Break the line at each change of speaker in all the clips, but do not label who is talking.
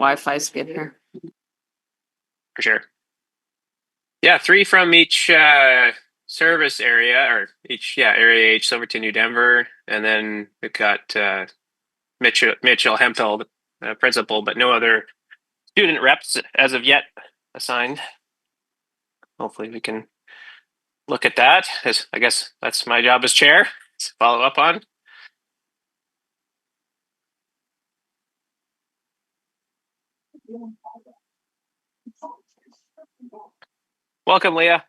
Wi-Fi speed here.
For sure. Yeah, 3 from each service area, or each area H, Silverton, New Denver, and then we've got Mitchell Hemphill, principal, but no other student reps as of yet assigned. Hopefully we can look at that. I guess that's my job as chair to follow up on. Welcome, Leah.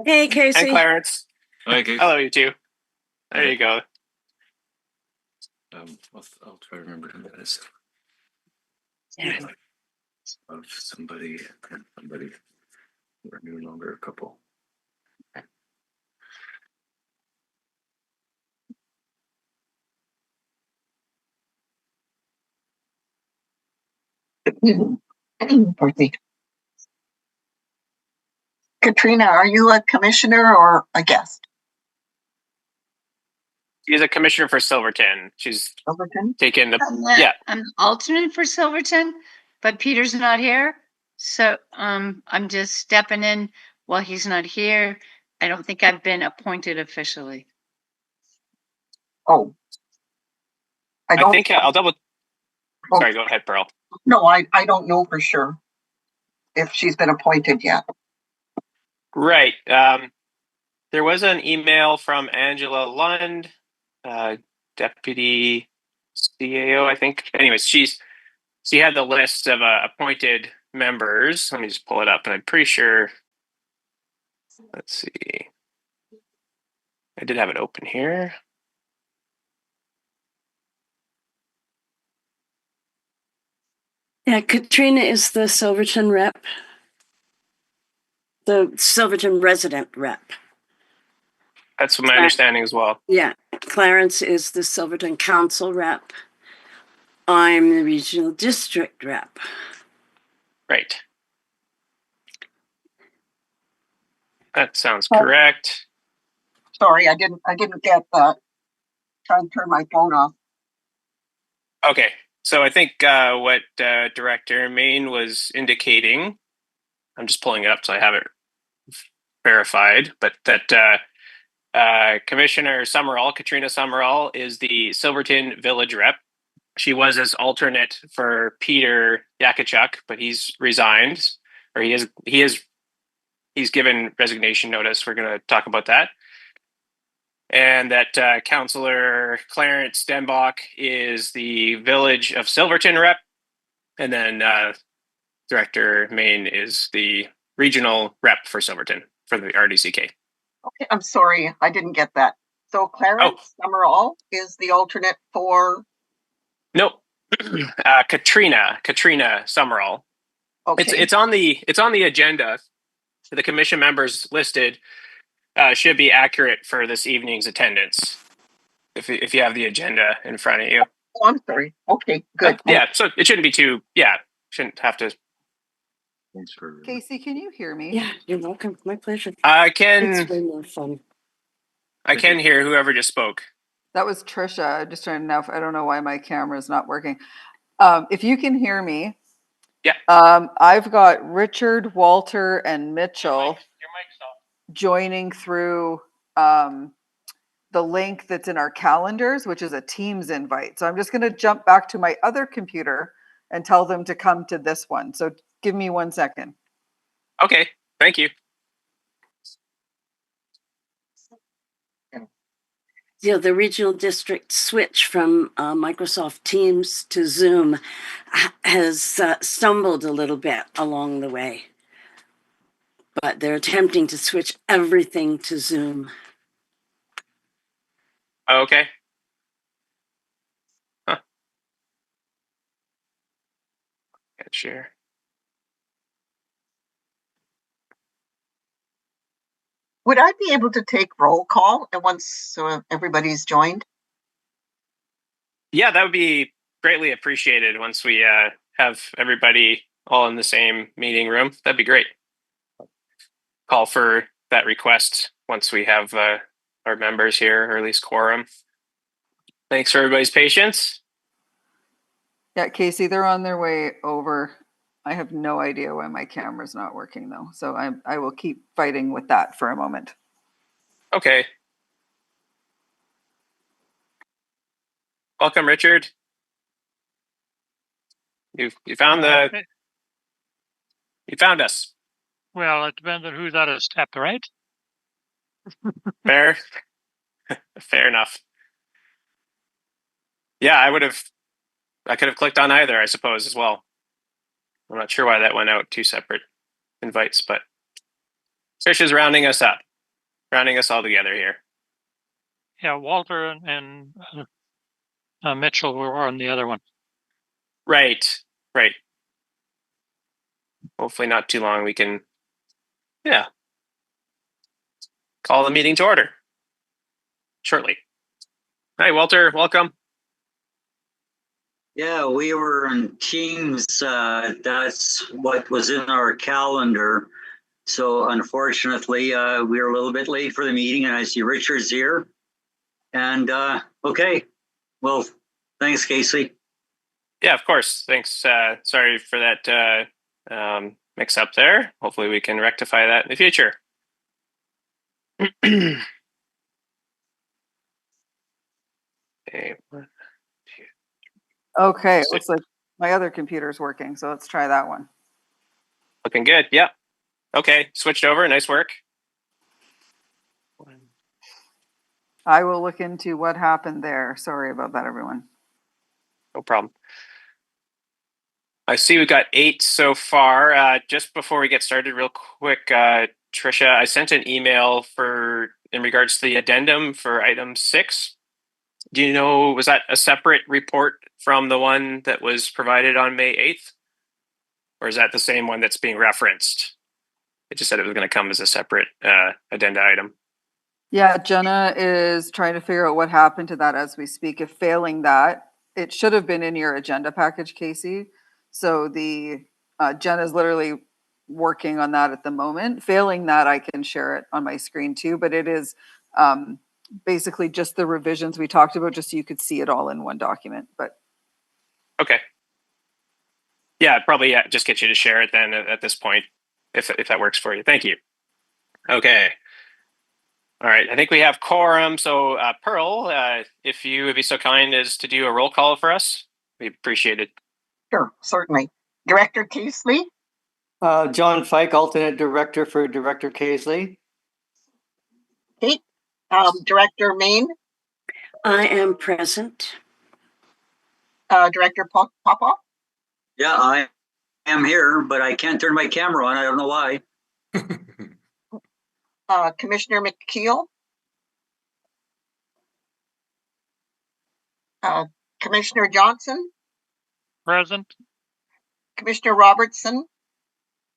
Hey, Casey.
And Clarence.
Hi, Casey.
Hello, you two. There you go.
I'll try to remember who that is.
Yeah.
Of somebody. We're no longer a couple.
Katrina, are you a commissioner or a guest?
She's a commissioner for Silverton. She's
Silverton?
taken the
I'm alternate for Silverton, but Peter's not here. So I'm just stepping in while he's not here. I don't think I've been appointed officially.
Oh.
I think I'll double.
Oh.
Sorry, go ahead, Pearl.
No, I don't know for sure if she's been appointed yet.
Right. There was an email from Angela Lund, deputy CAO, I think. Anyways, she had the list of appointed members. Let me just pull it up, and I'm pretty sure. Let's see. I did have it open here.
Yeah, Katrina is the Silverton rep. The Silverton resident rep.
That's my understanding as well.
Yeah, Clarence is the Silverton council rep. I'm the regional district rep.
Right. That sounds correct.
Sorry, I didn't get that. Trying to turn my phone off.
Okay. So I think what Director Main was indicating, I'm just pulling it up so I have it verified, but that Commissioner Summerall, Katrina Summerall, is the Silverton Village rep. She was as alternate for Peter Yakachuk, but he's resigned, or he's given resignation notice. We're going to talk about that. And that Councillor Clarence Denbach is the Village of Silverton rep. And then Director Main is the regional rep for Silverton for the RDCK.
Okay, I'm sorry, I didn't get that. So Clarence Summerall is the alternate for?
Nope. Katrina Summerall.
Okay.
It's on the agenda. The commission members listed should be accurate for this evening's attendance. If you have the agenda in front of you.
Oh, I'm sorry. Okay, good.
Yeah, so it shouldn't be too. Yeah, shouldn't have to.
Thanks for
Casey, can you hear me?
Yeah, you're welcome. My pleasure.
I can.
It's way more fun.
I can hear whoever just spoke.
That was Trisha. I'm just trying to know. I don't know why my camera is not working. If you can hear me.
Yeah.
I've got Richard, Walter, and Mitchell
Your mic's off.
joining through the link that's in our calendars, which is a Teams invite. So I'm just going to jump back to my other computer and tell them to come to this one. So give me 1 second.
Okay, thank you.
You know, the regional district switch from Microsoft Teams to Zoom has stumbled a little bit along the way. But they're attempting to switch everything to Zoom.
Okay. Huh. Can't share.
Would I be able to take roll call and once everybody's joined?
Yeah, that would be greatly appreciated once we have everybody all in the same meeting room. That'd be great. Call for that request once we have our members here, or at least quorum. Thanks for everybody's patience.
Yeah, Casey, they're on their way over. I have no idea why my camera's not working though. So I will keep fighting with that for a moment.
Okay. Welcome, Richard. You found you found us.
Well, it depends on who's at a step, right?
Fair. Fair enough. Yeah, I could have clicked on either, I suppose, as well. I'm not sure why that went out, two separate invites, but Trish is rounding us up, rounding us all together here.
Yeah, Walter and Mitchell were on the other one.
Right. Hopefully not too long. We can, call the meeting to order shortly. Hi, Walter. Welcome.
Yeah, we were in Teams. That's what was in our calendar. So unfortunately, we were a little bit late for the meeting, and I see Richard's here. And okay, well, thanks, Casey.
Yeah, of course. Thanks. Sorry for that mix up there. Hopefully we can rectify that in the future. Okay.
Okay, it looks like my other computer's working, so let's try that one.
Looking good. Yep. Okay, switched over. Nice work.
I will look into what happened there. Sorry about that, everyone.
No problem. I see we've got 8 so far. Just before we get started, real quick, Trisha, I sent an email in regards to the addendum for item 6. Do you know, was that a separate report from the one that was provided on May 8th? Or is that the same one that's being referenced? It just said it was going to come as a separate addenda item.
Yeah, Jenna is trying to figure out what happened to that as we speak. If failing that, it should have been in your agenda package, Casey. So the Jenna's literally working on that at the moment. Failing that, I can share it on my screen too. But it is basically just the revisions we talked about, just so you could see it all in one document. But
okay, yeah, probably just get you to share it then at this point, if that works for you. Thank you. Okay. All right, I think we have quorum. So Pearl, if you would be so kind as to do a roll call for us, we appreciate it.
Sure, certainly. Director Casely,
John Fike, alternate director for Director Casely.
Kate, Director Main,
I am present.
Director Popoff,
Yeah, I am here, but I can't turn my camera on. I don't know why.
Commissioner McKeel, Commissioner Johnson,
Present.
Commissioner Robertson,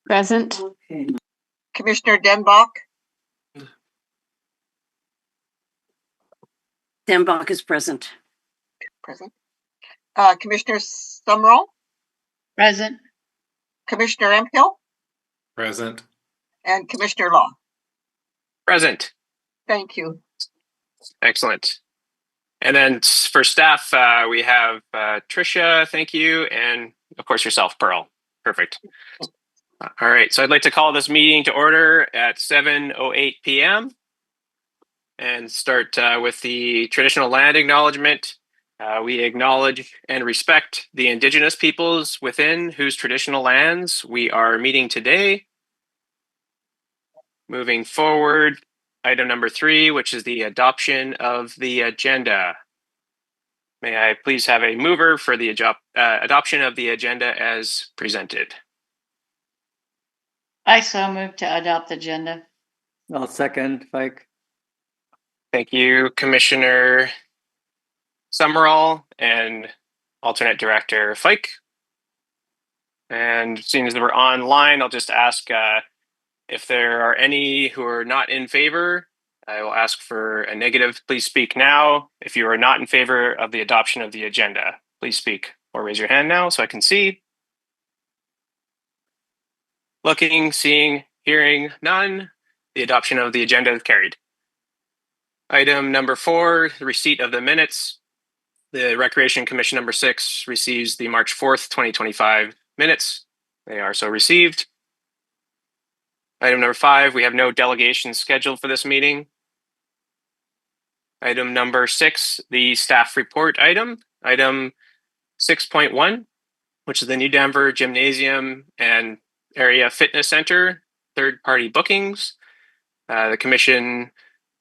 Present.
Okay.
Commissioner Denbach,
Denbach is present.
present. Commissioner Summerall,
Present.
Commissioner Empill,
Present.
and Commissioner Law.
Present.
Thank you.
Excellent. And then for staff, we have Trisha, thank you, and of course yourself, Pearl. Perfect. All right, so I'd like to call this meeting to order at 7:08 p.m. and start with the traditional land acknowledgement. We acknowledge and respect the Indigenous peoples within whose traditional lands we are meeting today. Moving forward, item number 3, which is the adoption of the agenda. May I please have a mover for the adoption of the agenda as presented?
I so move to adopt the agenda.
I'll second Fike.
Thank you, Commissioner Summerall and alternate director Fike. And seeing as we're online, I'll just ask if there are any who are not in favor. I will ask for a negative. Please speak now. If you are not in favor of the adoption of the agenda, please speak or raise your hand now so I can see. Looking, seeing, hearing none. The adoption of the agenda is carried. Item number 4, the receipt of the minutes. The Recreation Commission number 6 receives the March 4th, 2025 minutes. They are so received. Item number 5, we have no delegations scheduled for this meeting. Item number 6, the staff report item. Item 6.1, which is the New Denver Gymnasium and Area Fitness Center, third-party bookings. The commission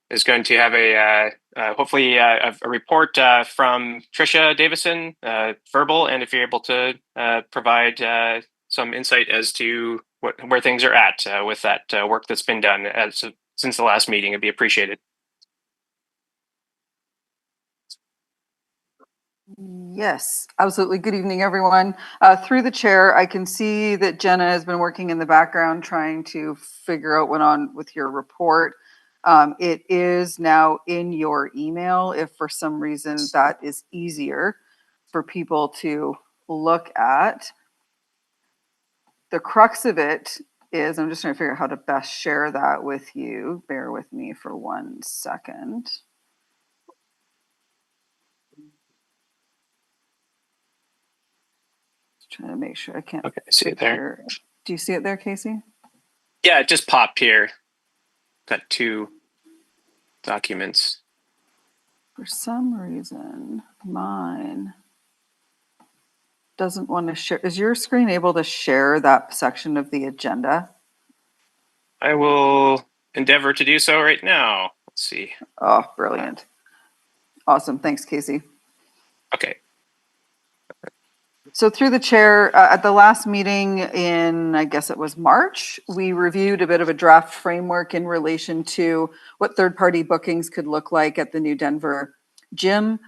is going to have hopefully a report from Tricia Davison, verbal, and if you're able to provide some insight as to where things are at with that work that's been done since the last meeting, it'd be appreciated.
Yes, absolutely. Good evening, everyone. Through the chair, I can see that Jenna has been working in the background trying to figure out what on with your report. It is now in your email if for some reason that is easier for people to look at. The crux of it is, I'm just trying to figure out how to best share that with you. Bear with me for 1 second. Trying to make sure I can't.
Okay, I see it there.
Do you see it there, Casey?
Yeah, it just popped here. Got 2 documents.
For some reason, mine doesn't want to share. Is your screen able to share that section of the agenda?
I will endeavor to do so right now. Let's see.
Oh, brilliant. Awesome. Thanks, Casey.
Okay.
So through the chair, at the last meeting in, I guess it was March, we reviewed a bit of a draft framework in relation to what third-party bookings could look like at the New Denver Gym.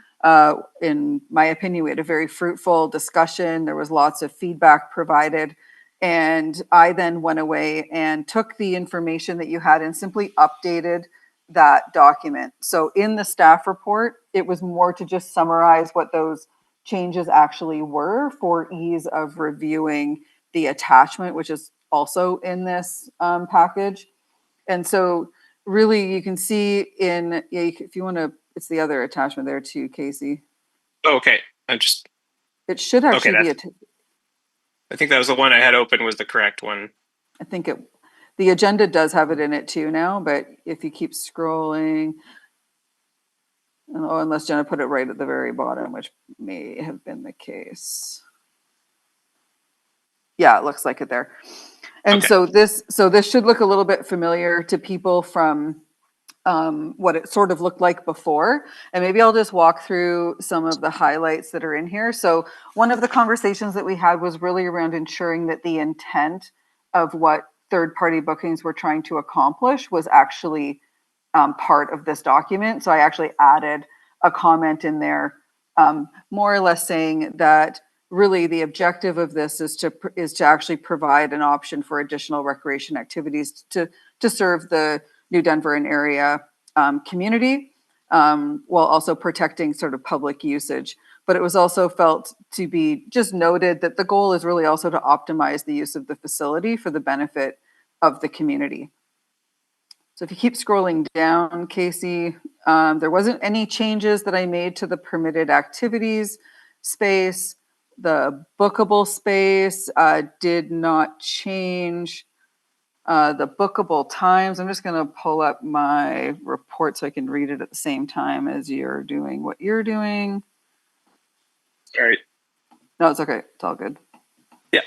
In my opinion, we had a very fruitful discussion. There was lots of feedback provided. And I then went away and took the information that you had and simply updated that document. So in the staff report, it was more to just summarize what those changes actually were for ease of reviewing the attachment, which is also in this package. And so really you can see in, if you want to, it's the other attachment there too, Casey.
Oh, okay.
It should actually be
I think that was the one I had open was the correct one.
I think the agenda does have it in it too now, but if you keep scrolling, unless Jenna put it right at the very bottom, which may have been the case. Yeah, it looks like it there. And
okay.
so this should look a little bit familiar to people from what it sort of looked like before. And maybe I'll just walk through some of the highlights that are in here. So one of the conversations that we had was really around ensuring that the intent of what third-party bookings were trying to accomplish was actually part of this document. So I actually added a comment in there, more or less saying that really the objective of this is to actually provide an option for additional recreation activities to serve the New Denver and area community, while also protecting sort of public usage. But it was also felt to be just noted that the goal is really also to optimize the use of the facility for the benefit of the community. So if you keep scrolling down, Casey, there wasn't any changes that I made to the permitted activities space. The bookable space did not change. The bookable times, I'm just going to pull up my report so I can read it at the same time as you're doing what you're doing.
All right.
No, it's okay. It's all good.
Yeah.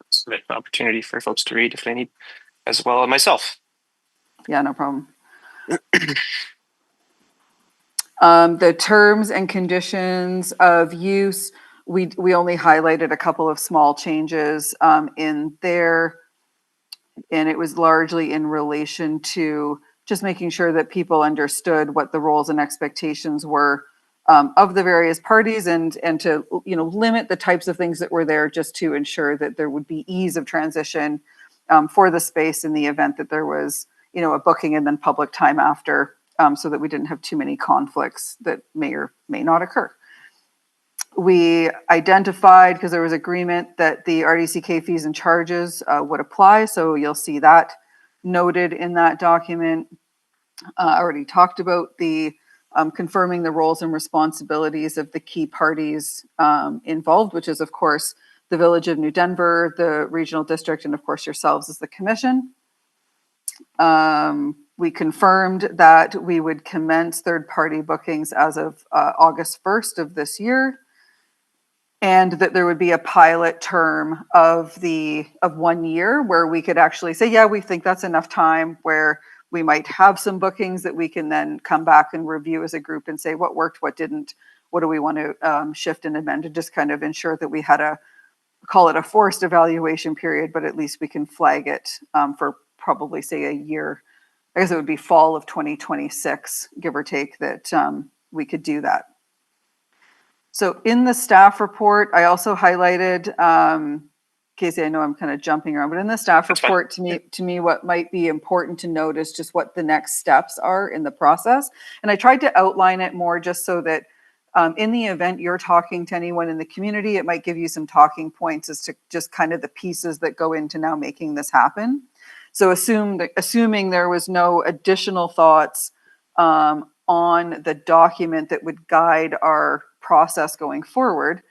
It's an opportunity for folks to read if they need, as well as myself.
Yeah, no problem. The terms and conditions of use, we only highlighted a couple of small changes in there. And it was largely in relation to just making sure that people understood what the roles and expectations were of the various parties, and to limit the types of things that were there, just to ensure that there would be ease of transition for the space in the event that there was a booking and then public time after, so that we didn't have too many conflicts that may or may not occur. We identified, because there was agreement, that the RDCK fees and charges would apply. So you'll see that noted in that document. I already talked about the confirming the roles and responsibilities of the key parties involved, which is, of course, the Village of New Denver, the Regional District, and of course yourselves as the Commission. We confirmed that we would commence third-party bookings as of August 1st of this year, and that there would be a pilot term of 1 year where we could actually say, yeah, we think that's enough time, where we might have some bookings that we can then come back and review as a group and say what worked, what didn't, what do we want to shift and amend, to just kind of ensure that we had call it a forced evaluation period, but at least we can flag it for probably say a year. I guess it would be fall of 2026, give or take, that we could do that. So in the staff report, I also highlighted, Casey, I know I'm kind of jumping around, but in the staff report, to me, what might be important to note is just what the next steps are in the process. And I tried to outline it more just so that in the event you're talking to anyone in the community, it might give you some talking points as to just kind of the pieces that go into now making this happen. So assuming there was no additional thoughts on the document that would guide our process going forward,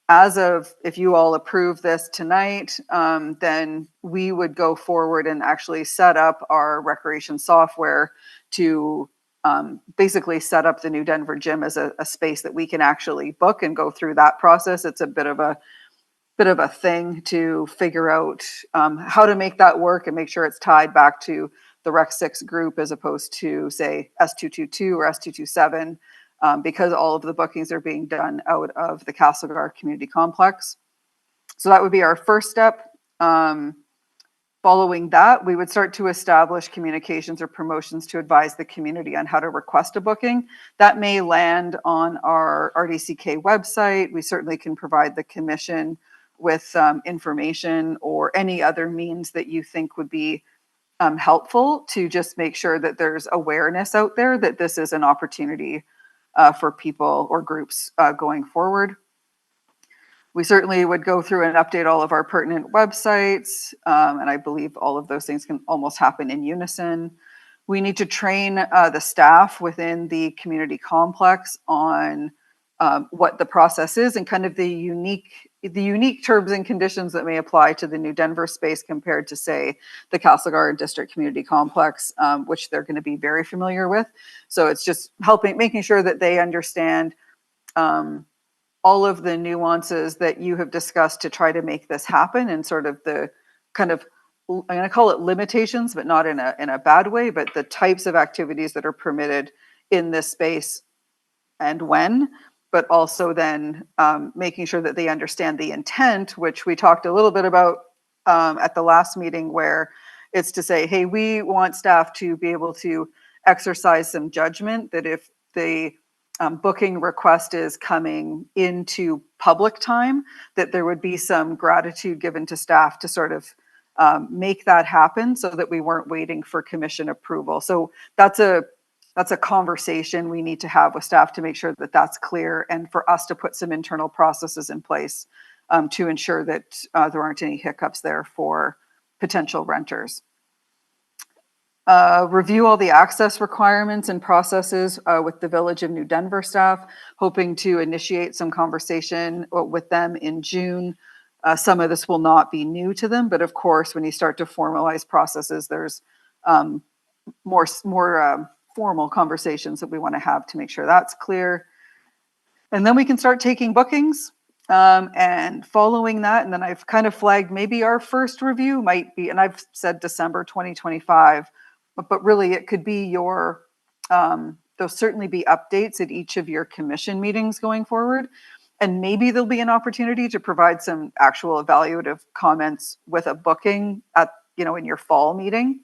as of, if you all approve this tonight, then we would go forward and actually set up our recreation software to basically set up the New Denver Gym as a space that we can actually book and go through that process. It's a bit of a thing to figure out how to make that work and make sure it's tied back to the Rec 6 group as opposed to, say, S222 or S227, because all of the bookings are being done out of the Castlegar Community Complex. So that would be our first step. Following that, we would start to establish communications or promotions to advise the community on how to request a booking. That may land on our RDCK website. We certainly can provide the commission with information or any other means that you think would be helpful to just make sure that there's awareness out there that this is an opportunity for people or groups going forward. We certainly would go through and update all of our pertinent websites, and I believe all of those things can almost happen in unison. We need to train the staff within the community complex on what the process is and kind of the unique terms and conditions that may apply to the New Denver space compared to, say, the Castlegar District Community Complex, which they're going to be very familiar with. So it's just making sure that they understand all of the nuances that you have discussed to try to make this happen, and sort of the kind of, I'm going to call it limitations, but not in a bad way, but the types of activities that are permitted in this space and when, but also then making sure that they understand the intent, which we talked a little bit about at the last meeting, where it's to say, hey, we want staff to be able to exercise some judgment, that if the booking request is coming into public time, that there would be some gratitude given to staff to sort of make that happen so that we weren't waiting for commission approval. So that's a conversation we need to have with staff to make sure that that's clear, and for us to put some internal processes in place to ensure that there aren't any hiccups there for potential renters. Review all the access requirements and processes with the Village of New Denver staff, hoping to initiate some conversation with them in June. Some of this will not be new to them, but of course, when you start to formalize processes, there's more formal conversations that we want to have to make sure that's clear. And then we can start taking bookings. And following that, and then I've kind of flagged maybe our first review might be, and I've said December 2025, but really it could be there'll certainly be updates at each of your commission meetings going forward. And maybe there'll be an opportunity to provide some actual evaluative comments with a booking in your fall meeting.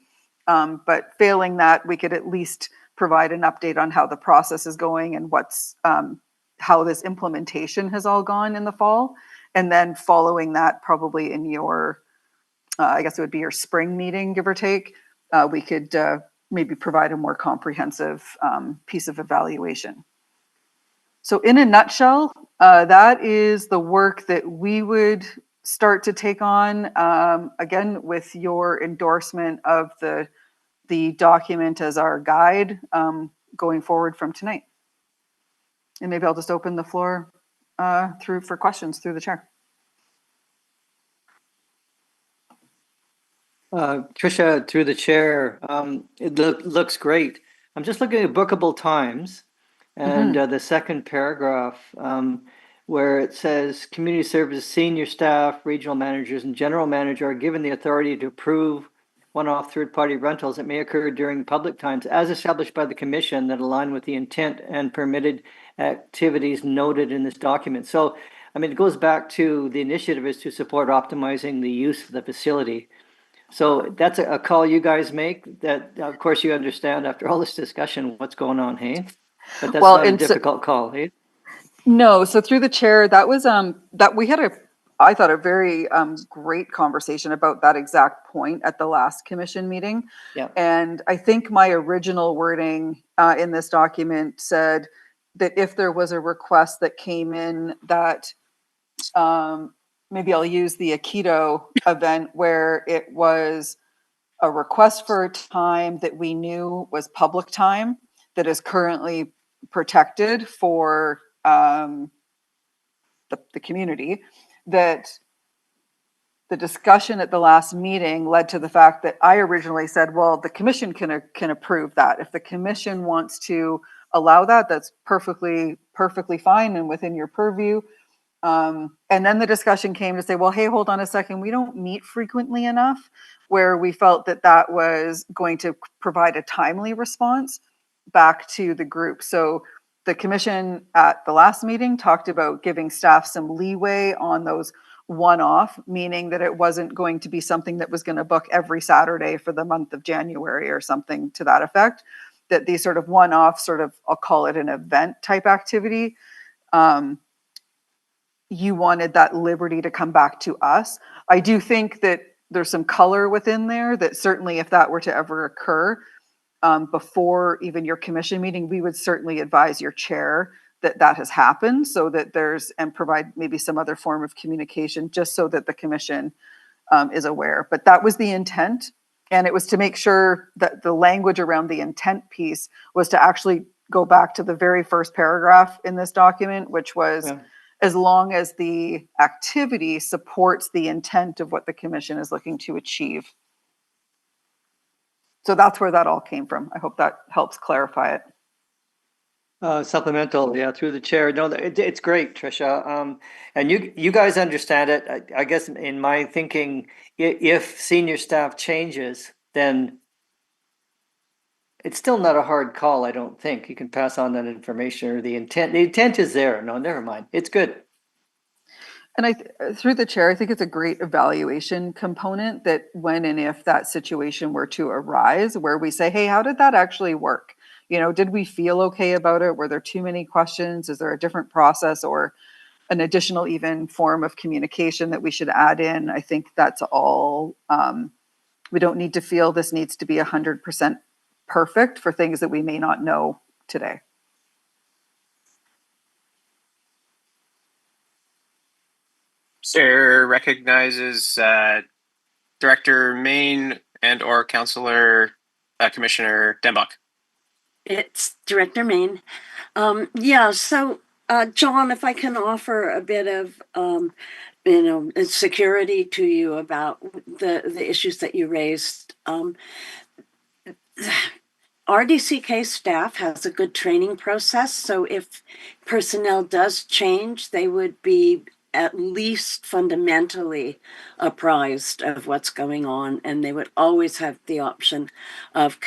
But failing that, we could at least provide an update on how the process is going and how this implementation has all gone in the fall. And then following that, probably in your, I guess it would be your spring meeting, give or take, we could maybe provide a more comprehensive piece of evaluation. So in a nutshell, that is the work that we would start to take on, again, with your endorsement of the document as our guide. going forward from tonight. And maybe I'll just open the floor for questions through the chair.
Tricia, through the chair, it looks great. I'm just looking at bookable times, and the second paragraph where it says community services senior staff, regional managers, and general manager are given the authority to approve one-off third-party rentals that may occur during public times as established by the commission that align with the intent and permitted activities noted in this document. So, I mean, it goes back to the initiative is to support optimizing the use of the facility. So that's a call you guys make that, of course, you understand after all this discussion what's going on, hey? But that's not a difficult call, hey?
No, so through the chair, that was that we had I thought a very great conversation about that exact point at the last commission meeting.
Yeah. And
I think my original wording in this document said that if there was a request that came in that maybe I'll use the Aikido event where it was a request for time that we knew was public time that is currently protected for the community, that the discussion at the last meeting led to the fact that I originally said, well, the commission can approve that. If the commission wants to allow that, that's perfectly fine and within your purview. And then the discussion came to say, well, hey, hold on a second. We don't meet frequently enough where we felt that that was going to provide a timely response back to the group. So the commission at the last meeting talked about giving staff some leeway on those one-off, meaning that it wasn't going to be something that was going to book every Saturday for the month of January or something to that effect, that these sort of one-off sort of, I'll call it an event type activity, you wanted that liberty to come back to us. I do think that there's some color within there that certainly if that were to ever occur before even your commission meeting, we would certainly advise your chair that that has happened so that and provide maybe some other form of communication just so that the commission is aware. But that was the intent. And it was to make sure that the language around the intent piece was to actually go back to the very first paragraph in this document, which was as long as the activity supports the intent of what the commission is looking to achieve. So that's where that all came from. I hope that helps clarify it.
Supplemental, yeah, through the chair. No, it's great, Tricia. And you guys understand it. I guess in my thinking, if senior staff changes, then it's still not a hard call, I don't think. You can pass on that information or the intent. The intent is there. No, never mind. It's good.
And through the chair, I think it's a great evaluation component that when and if that situation were to arise, where we say, hey, how did that actually work? You know, did we feel okay about it? Were there too many questions? Is there a different process or an additional even form of communication that we should add in? I think that's all. We don't need to feel this needs to be 100% perfect for things that we may not know today.
Chair recognizes Director Main and or Councillor Commissioner Denbach.
It's Director Main. So John, if I can offer a bit of security to you about the issues that you raised. RDCK staff has a good training process, so if personnel does change, they would be at least fundamentally apprised of what's going on, and they would always have the option of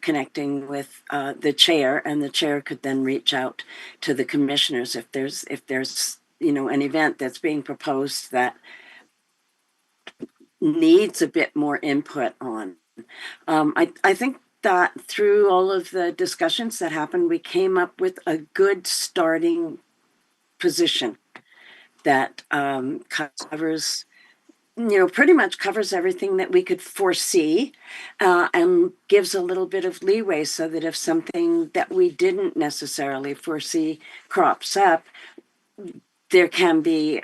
connecting with the chair, and the chair could then reach out to the commissioners if there's an event that's being proposed that needs a bit more input on. I think that through all of the discussions that happened, we came up with a good starting position that covers, pretty much covers everything that we could foresee and gives a little bit of leeway so that if something that we didn't necessarily foresee crops up, there can be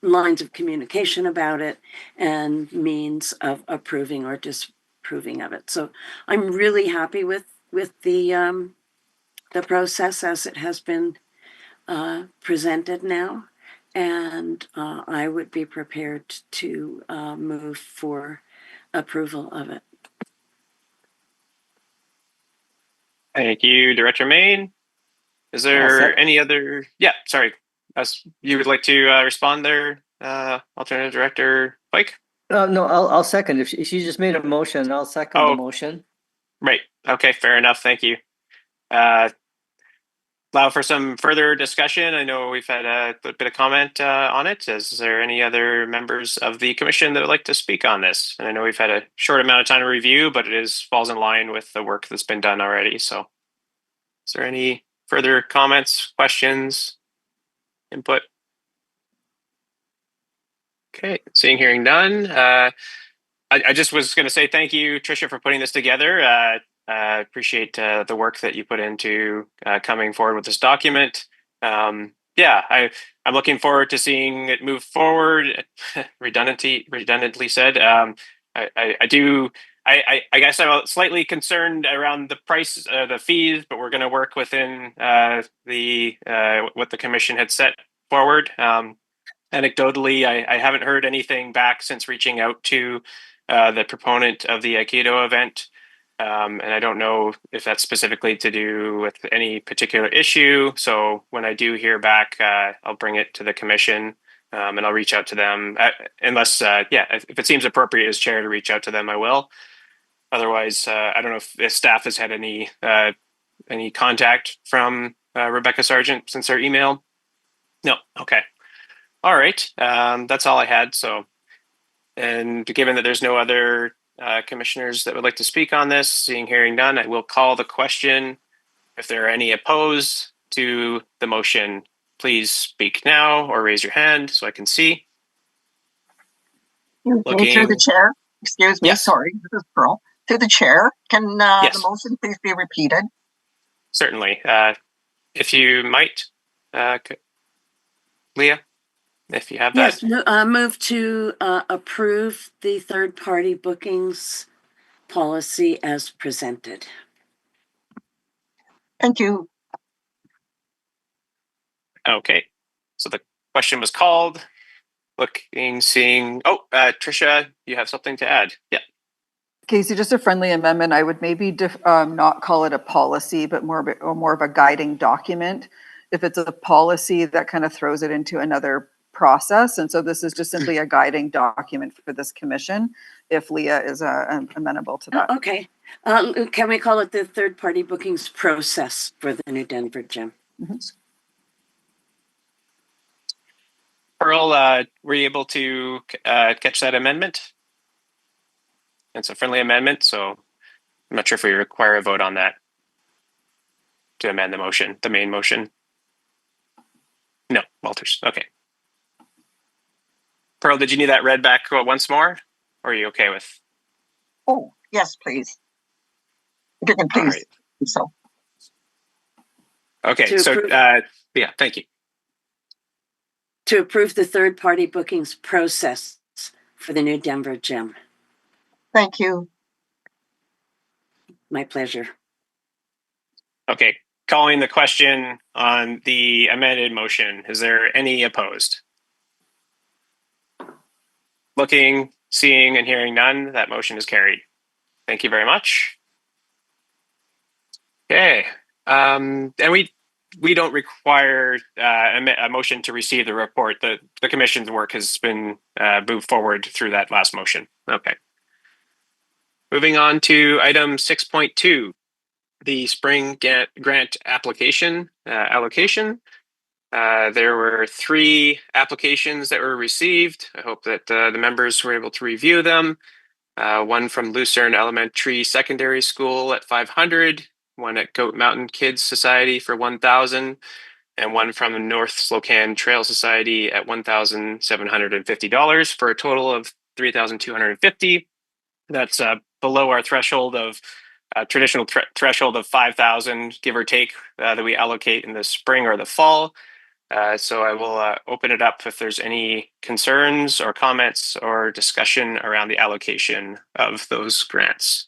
lines of communication about it and means of approving or disapproving of it. So I'm really happy with the the process as it has been presented now, and I would be prepared to move for approval of it.
Thank you, Director Main. Is there any other? Yeah, sorry. You would like to respond there, Alternative Director Pike?
No, I'll second. If she just made a motion, I'll second the motion.
Right. Okay, fair enough. Thank you. Allow for some further discussion. I know we've had a bit of comment on it. Is there any other members of the commission that would like to speak on this? And I know we've had a short amount of time to review, but it falls in line with the work that's been done already. So is there any further comments, questions, input? Okay, seeing, hearing none. I just was going to say thank you, Tricia, for putting this together. Appreciate the work that you put into coming forward with this document. I'm looking forward to seeing it move forward. Redundantly said. I guess I'm slightly concerned around the price, the fees, but we're going to work within what the commission had set forward. Anecdotally, I haven't heard anything back since reaching out to the proponent of the Aikido event. And I don't know if that's specifically to do with any particular issue. So when I do hear back, I'll bring it to the commission and I'll reach out to them. Unless, if it seems appropriate as chair to reach out to them, I will. Otherwise, I don't know if staff has had any contact from Rebecca Sargent since our email. No, okay. All right, that's all I had. So, and given that there's no other commissioners that would like to speak on this, seeing, hearing none, I will call the question. If there are any opposed to the motion, please speak now or raise your hand so I can see.
Okay, through the chair. Excuse me, yes. Sorry, this is Pearl. Through the chair, can the motion please be repeated?
Certainly. If you might, Leah, if you have that.
Yes, move to approve the third-party bookings policy as presented.
Thank you.
Okay, so the question was called. Looking, seeing. Oh, Tricia, you have something to add? Yeah.
Casey, just a friendly amendment. I would maybe not call it a policy, but more of a guiding document. If it's a policy, that kind of throws it into another process. And so this is just simply a guiding document for this commission, if Leah is amenable to that.
Okay. Can we call it the third-party bookings process for the New Denver Gym?
Mm-hmm.
Pearl, were you able to catch that amendment? It's a friendly amendment, so I'm not sure if we require a vote on that to amend the motion, the main motion. No, Walters. Okay. Pearl, did you need that read back once more? Or are you okay with?
Oh, yes, please. If you can please.
Right.
So.
Okay, so yeah, thank you.
To approve the third-party bookings process for the New Denver Gym.
Thank you.
My pleasure.
Okay, calling the question on the amended motion. Is there any opposed? Looking, seeing, and hearing none, that motion is carried. Thank you very much. Okay, and we don't require a motion to receive the report. The commission's work has been moved forward through that last motion. Okay. Moving on to item 6.2, the spring grant application allocation. There were 3 applications that were received. I hope that the members were able to review them. One from Lucerne Elementary Secondary School at $500, one at Goat Mountain Kids Society for $1,000, and one from the North Slocan Trail Society at $1,750 for a total of $3,250. That's below our threshold of traditional threshold of 5,000, give or take, that we allocate in the spring or the fall. So I will open it up if there's any concerns or comments or discussion around the allocation of those grants.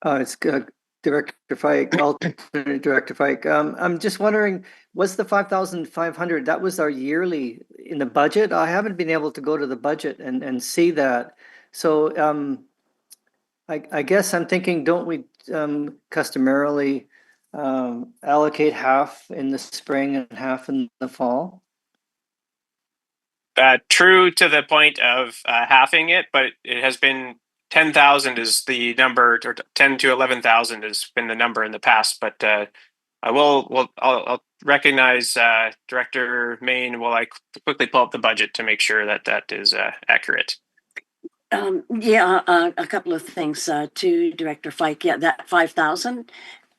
It's Director Fike, alternate Director Fike. I'm just wondering, what's the 5,500? That was our yearly in the budget. I haven't been able to go to the budget and see that. So I guess I'm thinking, don't we customarily allocate half in the spring and half in the fall?
True to the point of halving it, but it has been 10,000 is the number, or 10 to 11,000 has been the number in the past. But I'll recognize Director Main while I quickly pull up the budget to make sure that that is accurate.
A couple of things to Director Fike. Yeah, that 5,000,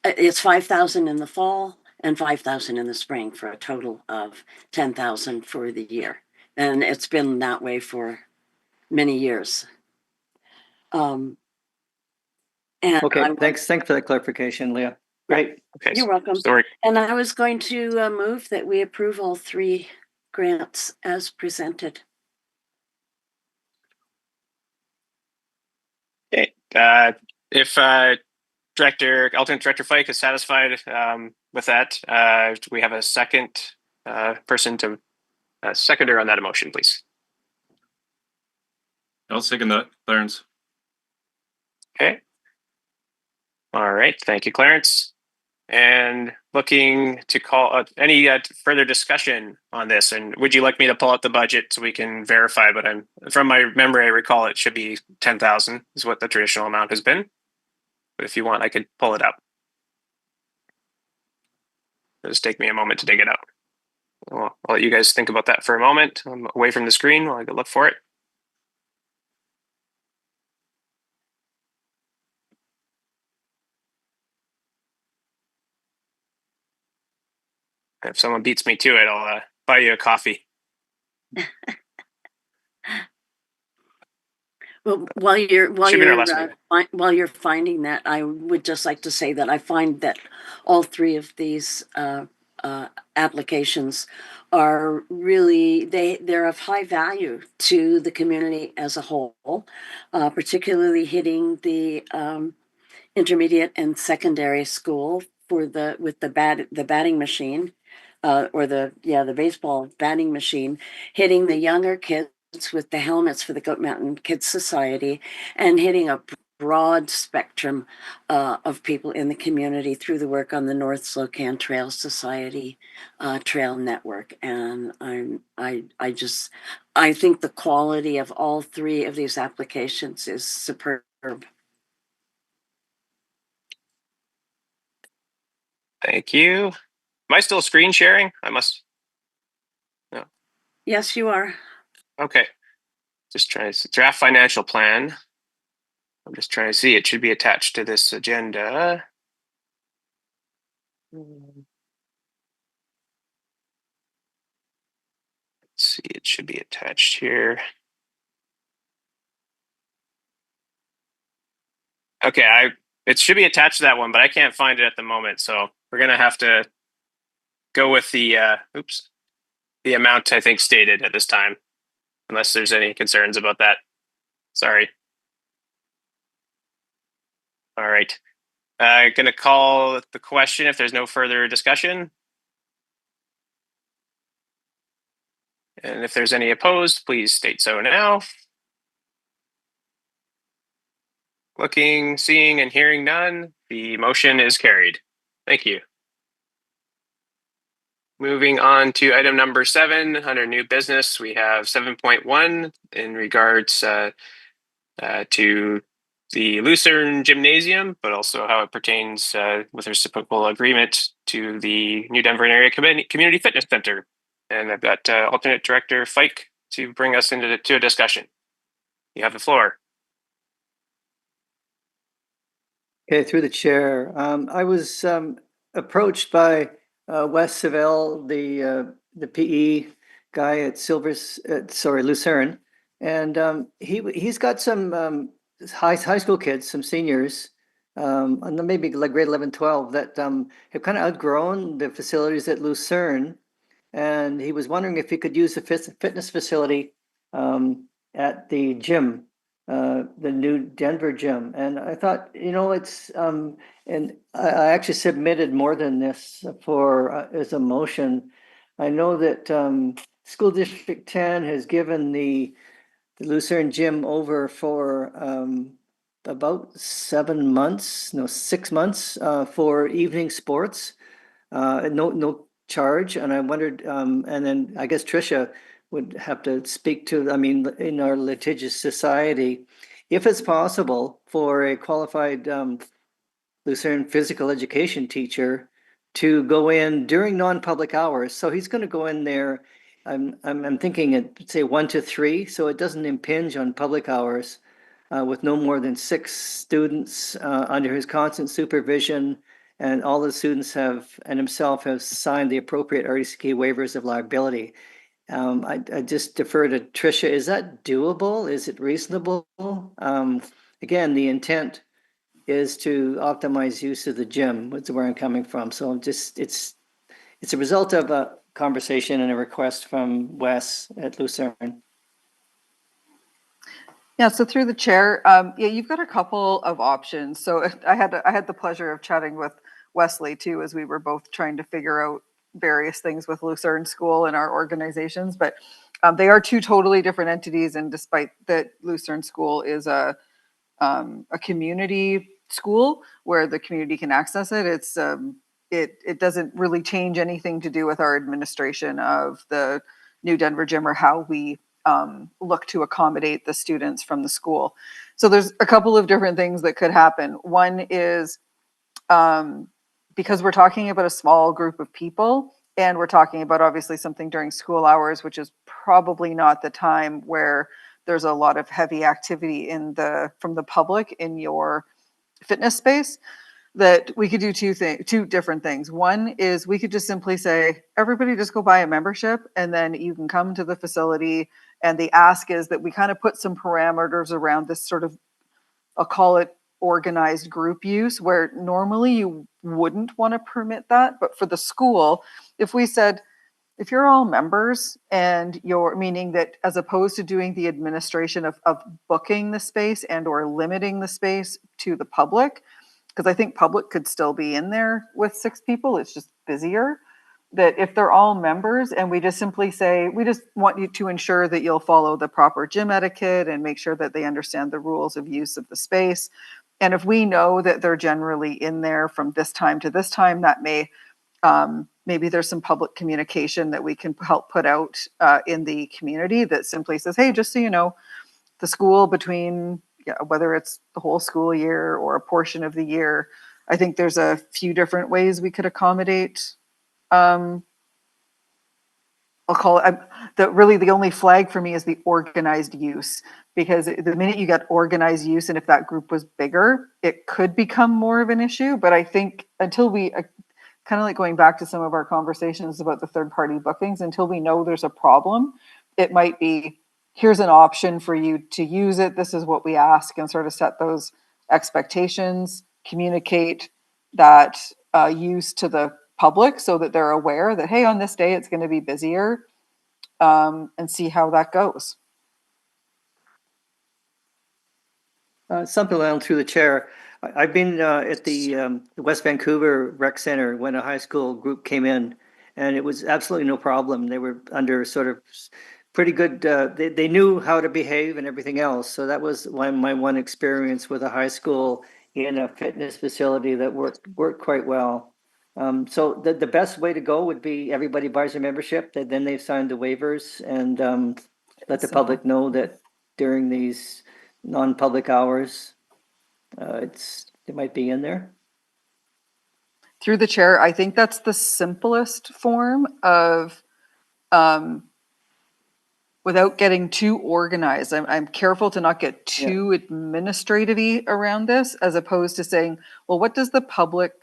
it's 5,000 in the fall and 5,000 in the spring for a total of 10,000 for the year. And it's been that way for many years.
Okay, thanks for that clarification, Leah. Great.
Okay, you're welcome.
Sorry.
And I was going to move that we approve all 3 grants as presented.
Okay. If Alternate Director Fike is satisfied with that, do we have a second person to seconder on that emotion, please?
I'll second that, Clarence.
Okay. All right. Thank you, Clarence. And looking to call any further discussion on this. And would you like me to pull out the budget so we can verify? But from my memory, I recall it should be 10,000 is what the traditional amount has been. But if you want, I could pull it up. It'll just take me a moment to dig it out. I'll let you guys think about that for a moment. I'm away from the screen while I go look for it. If someone beats me to it, I'll buy you a coffee.
Well, while you're finding that, I would just like to say that I find that all 3 of these applications are really they're of high value to the community as a whole, particularly hitting the intermediate and secondary school with the batting machine, or the baseball batting machine, hitting the younger kids with the helmets for the Goat Mountain Kids Society, and hitting a broad spectrum of people in the community through the work on the North Slocan Trail Society trail network. And I think the quality of all 3 of these applications is superb.
Thank you. Am I still screen sharing? I must. No.
Yes, you are.
Okay. Just trying to draft financial plan. I'm just trying to see. It should be attached to this agenda. Let's see. It should be attached here. Okay, it should be attached to that one, but I can't find it at the moment. So we're gonna have to go with the the amount I think stated at this time, unless there's any concerns about that. Sorry. All right. Gonna call the question if there's no further discussion. And if there's any opposed, please state so now. Looking, seeing, and hearing none, the motion is carried. Thank you. Moving on to item number 7 under new business, we have 7.1 in regards to the Lucerne Gymnasium, but also how it pertains with reciprocal agreement to the New Denver Area Community Fitness Center. And I've got alternate director Fike to bring us into a discussion. You have the floor.
Okay, through the chair. I was approached by Wes Seville, the PE guy at Lucerne, and he's got some high school kids, some seniors, and maybe like grade 11, 12 that have kind of outgrown the facilities at Lucerne, and he was wondering if he could use the fitness facility at the gym the new Denver gym. And I thought, it's, and I actually submitted more than this for as a motion. I know that School District 10 has given the Lucerne gym over for about 7 months, no, 6 months for evening sports. No charge. And I wondered, and then I guess Tricia would have to speak to, I mean, in our litigious society, if it's possible for a qualified Lucerne physical education teacher to go in during non-public hours. So he's going to go in there. I'm thinking at say 1 to 3, so it doesn't impinge on public hours, with no more than 6 students under his constant supervision, and all the students have and himself have signed the appropriate RDCK waivers of liability. I just defer to Tricia. Is that doable? Is it reasonable? Again, the intent is to optimize use of the gym. That's where I'm coming from. So it's a result of a conversation and a request from Wes at Lucerne.
Yeah, so through the chair, yeah, you've got a couple of options. So I had the pleasure of chatting with Wesley too, as we were both trying to figure out various things with Lucerne School and our organizations. But they are two totally different entities, and despite that, Lucerne School is a community school where the community can access it. It doesn't really change anything to do with our administration of the New Denver Gym or how we look to accommodate the students from the school. So there's a couple of different things that could happen. One is because we're talking about a small group of people, and we're talking about obviously something during school hours, which is probably not the time where there's a lot of heavy activity from the public in your fitness space, that we could do two different things. One is we could just simply say, everybody just go buy a membership and then you can come to the facility. And the ask is that we kind of put some parameters around this sort of, I'll call it organized group use, where normally you wouldn't want to permit that. But for the school, if we said, if you're all members and you're, meaning that as opposed to doing the administration of booking the space and or limiting the space to the public, because I think public could still be in there with 6 people, it's just busier, that if they're all members and we just simply say, we just want you to ensure that you'll follow the proper gym etiquette and make sure that they understand the rules of use of the space. And if we know that they're generally in there from this time to this time, that may maybe there's some public communication that we can help put out in the community that simply says, hey, just so you know, the school between, whether it's the whole school year or a portion of the year, I think there's a few different ways we could accommodate. I'll call it, really the only flag for me is the organized use, because the minute you get organized use, and if that group was bigger, it could become more of an issue. But I think until we, kind of like going back to some of our conversations about the third party bookings, until we know there's a problem, it might be, here's an option for you to use it. This is what we ask, and sort of set those expectations, communicate that use to the public so that they're aware that, hey, on this day it's going to be busier, and see how that goes.
Something along through the chair. I've been at the West Vancouver Rec Center when a high school group came in, and it was absolutely no problem. They were under sort of pretty good, they knew how to behave and everything else. So that was my one experience with a high school in a fitness facility that worked quite well. So the best way to go would be everybody buys a membership, that then they've signed the waivers, and let the public know that during these non-public hours, it might be in there.
Through the chair, I think that's the simplest form of, without getting too organized. I'm careful to not get too administrative-y around this, as opposed to saying, well, what does the public,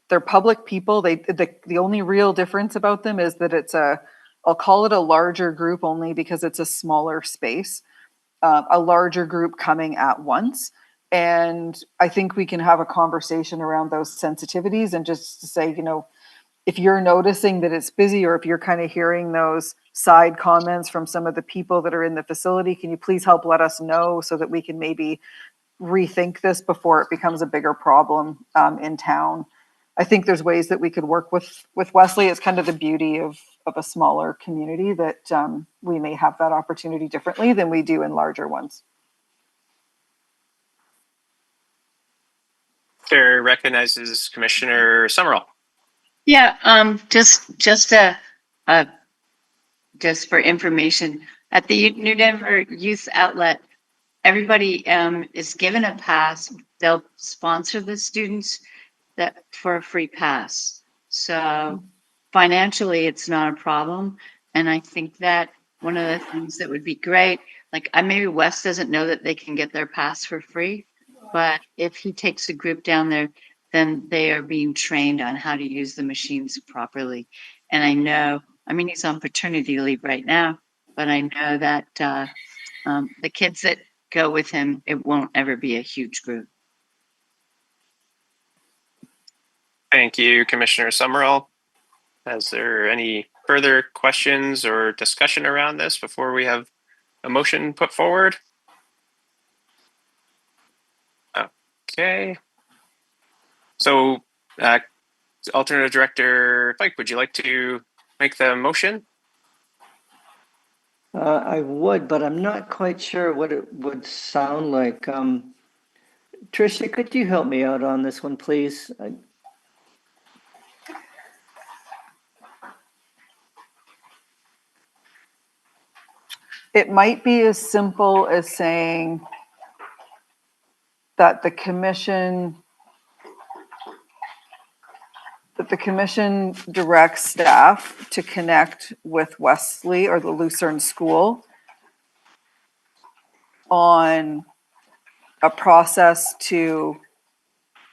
they're public people. The only real difference about them is that it's I'll call it a larger group only because it's a smaller space, a larger group coming at once. And I think we can have a conversation around those sensitivities and just say, if you're noticing that it's busy, or if you're kind of hearing those side comments from some of the people that are in the facility, can you please help let us know so that we can maybe rethink this before it becomes a bigger problem in town? I think there's ways that we could work with Wesley. It's kind of the beauty of a smaller community that we may have that opportunity differently than we do in larger ones.
Chair recognizes Commissioner Summerall.
Yeah, just for information, at the New Denver Youth Outlet, everybody is given a pass. They'll sponsor the students that for a free pass. So financially, it's not a problem. And I think that one of the things that would be great, like maybe Wes doesn't know that they can get their pass for free, but if he takes a group down there, then they are being trained on how to use the machines properly. And I know, he's on paternity leave right now, but I know that the kids that go with him, it won't ever be a huge group.
Thank you, Commissioner Summerall. Is there any further questions or discussion around this before we have a motion put forward? Okay. So, Alternative Director Fike, would you like to make the motion?
I would, but I'm not quite sure what it would sound like. Tricia, could you help me out on this one, please?
It might be as simple as saying that the commission directs staff to connect with Wesley or the Lucerne School on a process to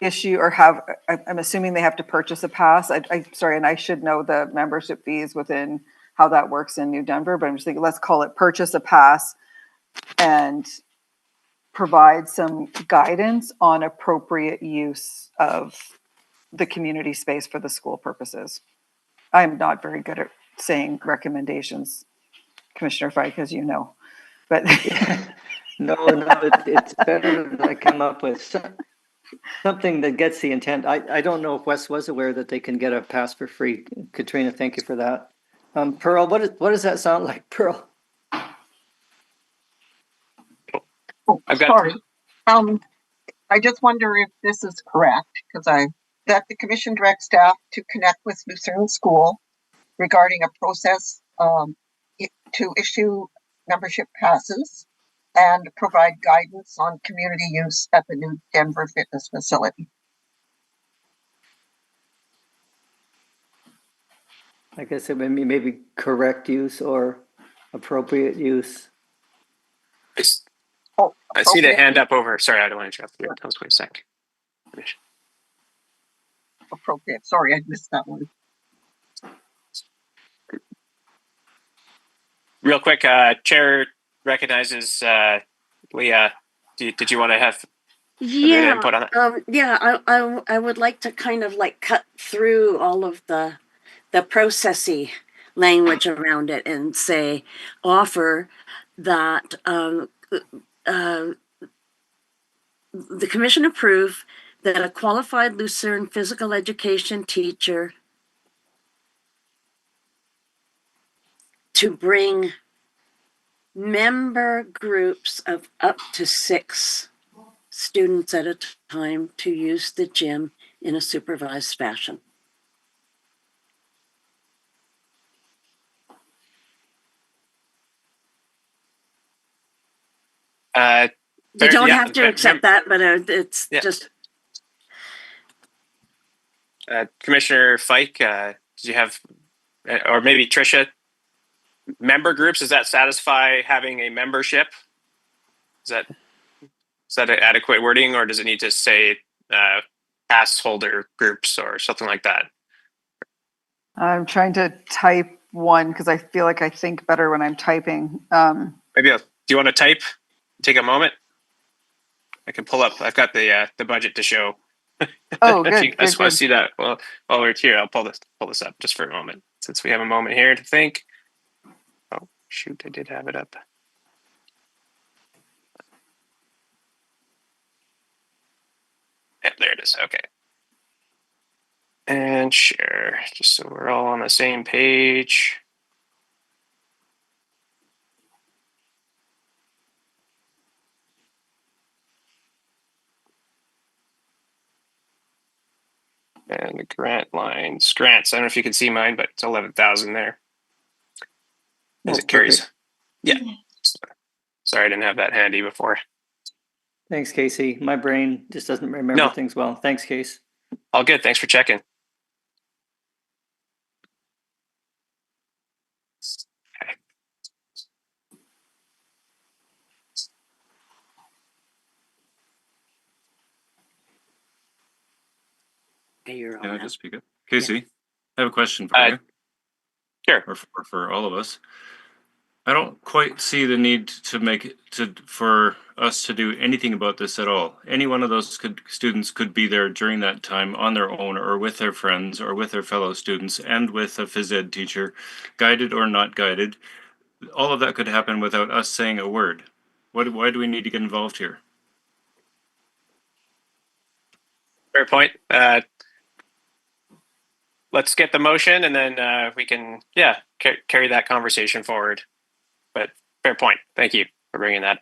issue or have, I'm assuming they have to purchase a pass. Sorry, and I should know the membership fees within how that works in New Denver, but I'm just thinking, let's call it purchase a pass and provide some guidance on appropriate use of the community space for the school purposes. I'm not very good at saying recommendations, Commissioner Fike, as you know, but
no, it's better that I come up with something that gets the intent. I don't know if Wes was aware that they can get a pass for free. Katrina, thank you for that. Pearl, what does that sound like, Pearl?
Oh, sorry. I just wonder if this is correct, that the commission directs staff to connect with Lucerne School regarding a process to issue membership passes and provide guidance on community use at the New Denver Fitness facility.
I guess it would be maybe correct use or appropriate use.
I see the hand up over. Sorry, I don't want to interrupt you. Wait a sec.
Appropriate. Sorry, I missed that one.
Real quick, Chair recognizes Leah. Did you want to have input on that?
I would like to kind of like cut through all of the processy language around it and say, offer that the commission approve that a qualified Lucerne physical education teacher to bring member groups of up to 6 students at a time to use the gym in a supervised fashion. You don't have to accept that, but it's just.
Commissioner Fike, did you have, or maybe Tricia, member groups? Does that satisfy having a membership? Is that an adequate wording, or does it need to say pass holder groups or something like that?
I'm trying to type one because I feel like I think better when I'm typing.
Do you want to type? Take a moment. I can pull up. I've got the budget to show.
Oh,
If you
good,
guys
good,
want
good.
to see that, well, while we're here, I'll pull this up just for a moment, since we have a moment here to think. Oh shoot, I did have it up. Yeah, there it is. Okay. And share, just so we're all on the same page. And the grants. I don't know if you can see mine, but it's 11,000 there. As it carries.
Perfect.
Yeah. Sorry, I didn't have that handy before.
Thanks, Casey. My brain just doesn't remember things well. Thanks, Case.
All good. Thanks for checking. Okay.
You're
Can
on
I
now.
just speak up? Casey, I have a question for you.
Sure.
Or for all of us. I don't quite see the need to for us to do anything about this at all. Any one of those students could be there during that time on their own or with their friends or with their fellow students and with a phys ed teacher, guided or not guided. All of that could happen without us saying a word. Why do we need to get involved here?
Fair point. Let's get the motion, and then we can, carry that conversation forward. But fair point. Thank you for bringing that.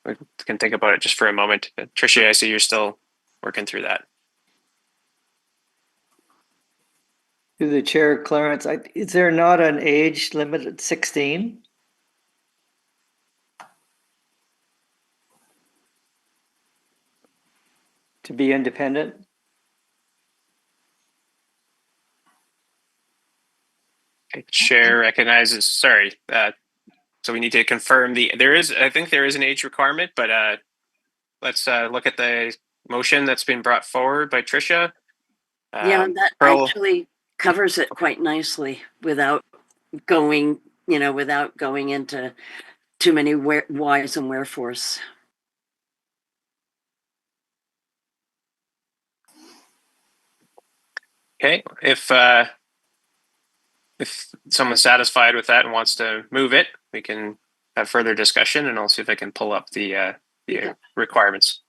We can think about it just for a moment. Tricia, I see you're still working through that.
To the chair, Clarence, is there not an age limit at 16? To be independent?
Okay, chair recognizes. Sorry. So we need to confirm I think there is an age requirement, but let's look at the motion that's been brought forward by Tricia.
That
Pearl,
actually covers it quite nicely without going into too many whys and wherefores.
okay, if someone's satisfied with that and wants to move it, we can have further discussion, and I'll see if I can pull up the requirements.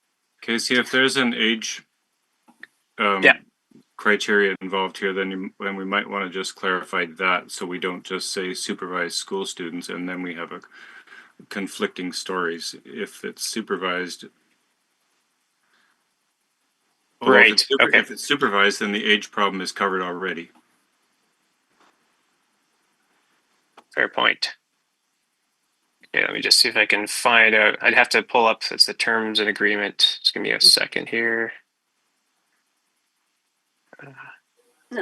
Casey, if there's an age criteria involved here, then we might want to just clarify that so we don't just say supervised school students and then we have a conflicting stories. If it's supervised,
Right.
If it's supervised, then the age problem is covered already.
Fair point. Okay, let me just see if I can find out. I'd have to pull up. It's the terms and agreement. Just give me a second here.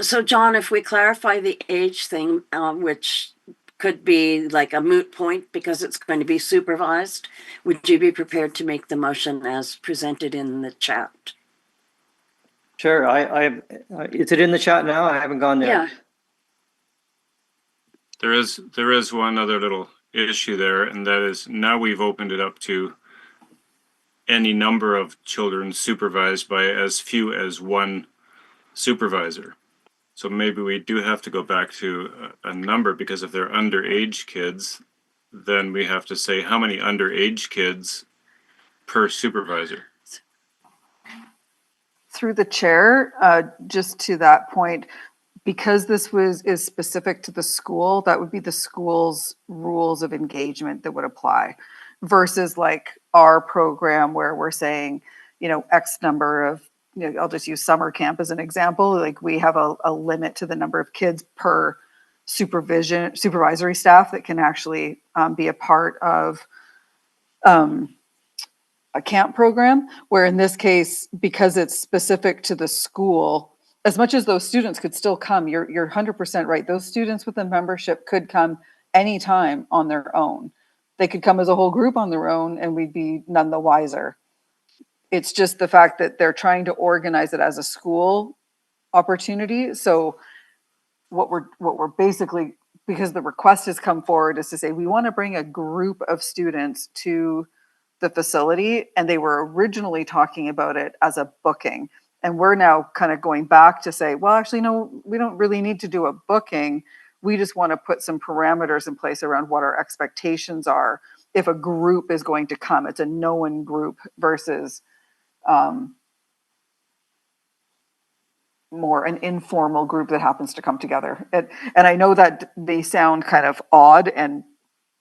So, John, if we clarify the age thing, which could be like a moot point because it's going to be supervised, would you be prepared to make the motion as presented in the chat?
Sure. Is it in the chat now? I haven't gone there.
Yeah.
There is one other little issue there, and that is now we've opened it up to any number of children supervised by as few as one supervisor. So maybe we do have to go back to a number, because if they're underage kids, then we have to say how many underage kids per supervisor.
Through the chair, just to that point, because this is specific to the school, that would be the school's rules of engagement that would apply, versus like our program where we're saying, X number of, I'll just use summer camp as an example. Like we have a limit to the number of kids per supervisory staff that can actually be a part of a camp program, where in this case, because it's specific to the school, as much as those students could still come, you're 100% right. Those students with a membership could come anytime on their own. They could come as a whole group on their own and we'd be none the wiser. It's just the fact that they're trying to organize it as a school opportunity. So what we're basically, because the request has come forward, is to say we want to bring a group of students to the facility, and they were originally talking about it as a booking. And we're now kind of going back to say, well, actually, no, we don't really need to do a booking. We just want to put some parameters in place around what our expectations are if a group is going to come. It's a known group versus more an informal group that happens to come together. And I know that they sound kind of odd, and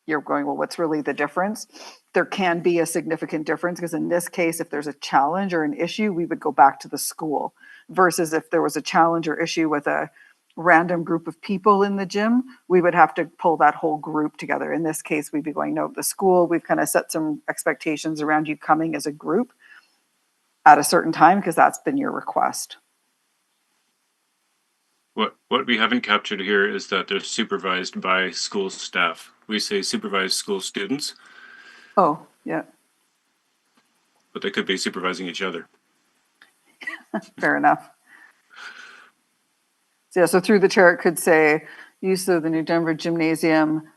you're going, well, what's really the difference? There can be a significant difference, because in this case, if there's a challenge or an issue, we would go back to the school, versus if there was a challenge or issue with a random group of people in the gym, we would have to pull that whole group together. In this case, we'd be going, no, the school, we've kind of set some expectations around you coming as a group at a certain time, because that's been your request.
What we haven't captured here is that they're supervised by school staff. We say supervised school students.
Oh, yeah.
But they could be supervising each other.
Fair enough. So, yeah, so through the chair, it could say use of the New Denver Gymnasium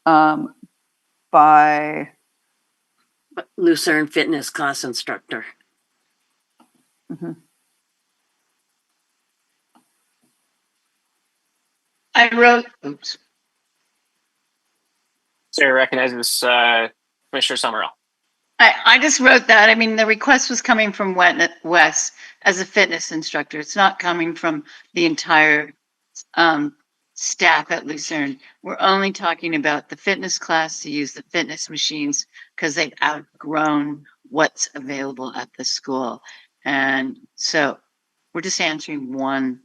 by
Lucerne fitness class instructor.
Mm-hmm.
I wrote, oops.
Sarah recognizes Commissioner Summerall.
I just wrote that. I mean, the request was coming from Wes as a fitness instructor. It's not coming from the entire staff at Lucerne. We're only talking about the fitness class to use the fitness machines because they've outgrown what's available at the school. And so we're just answering one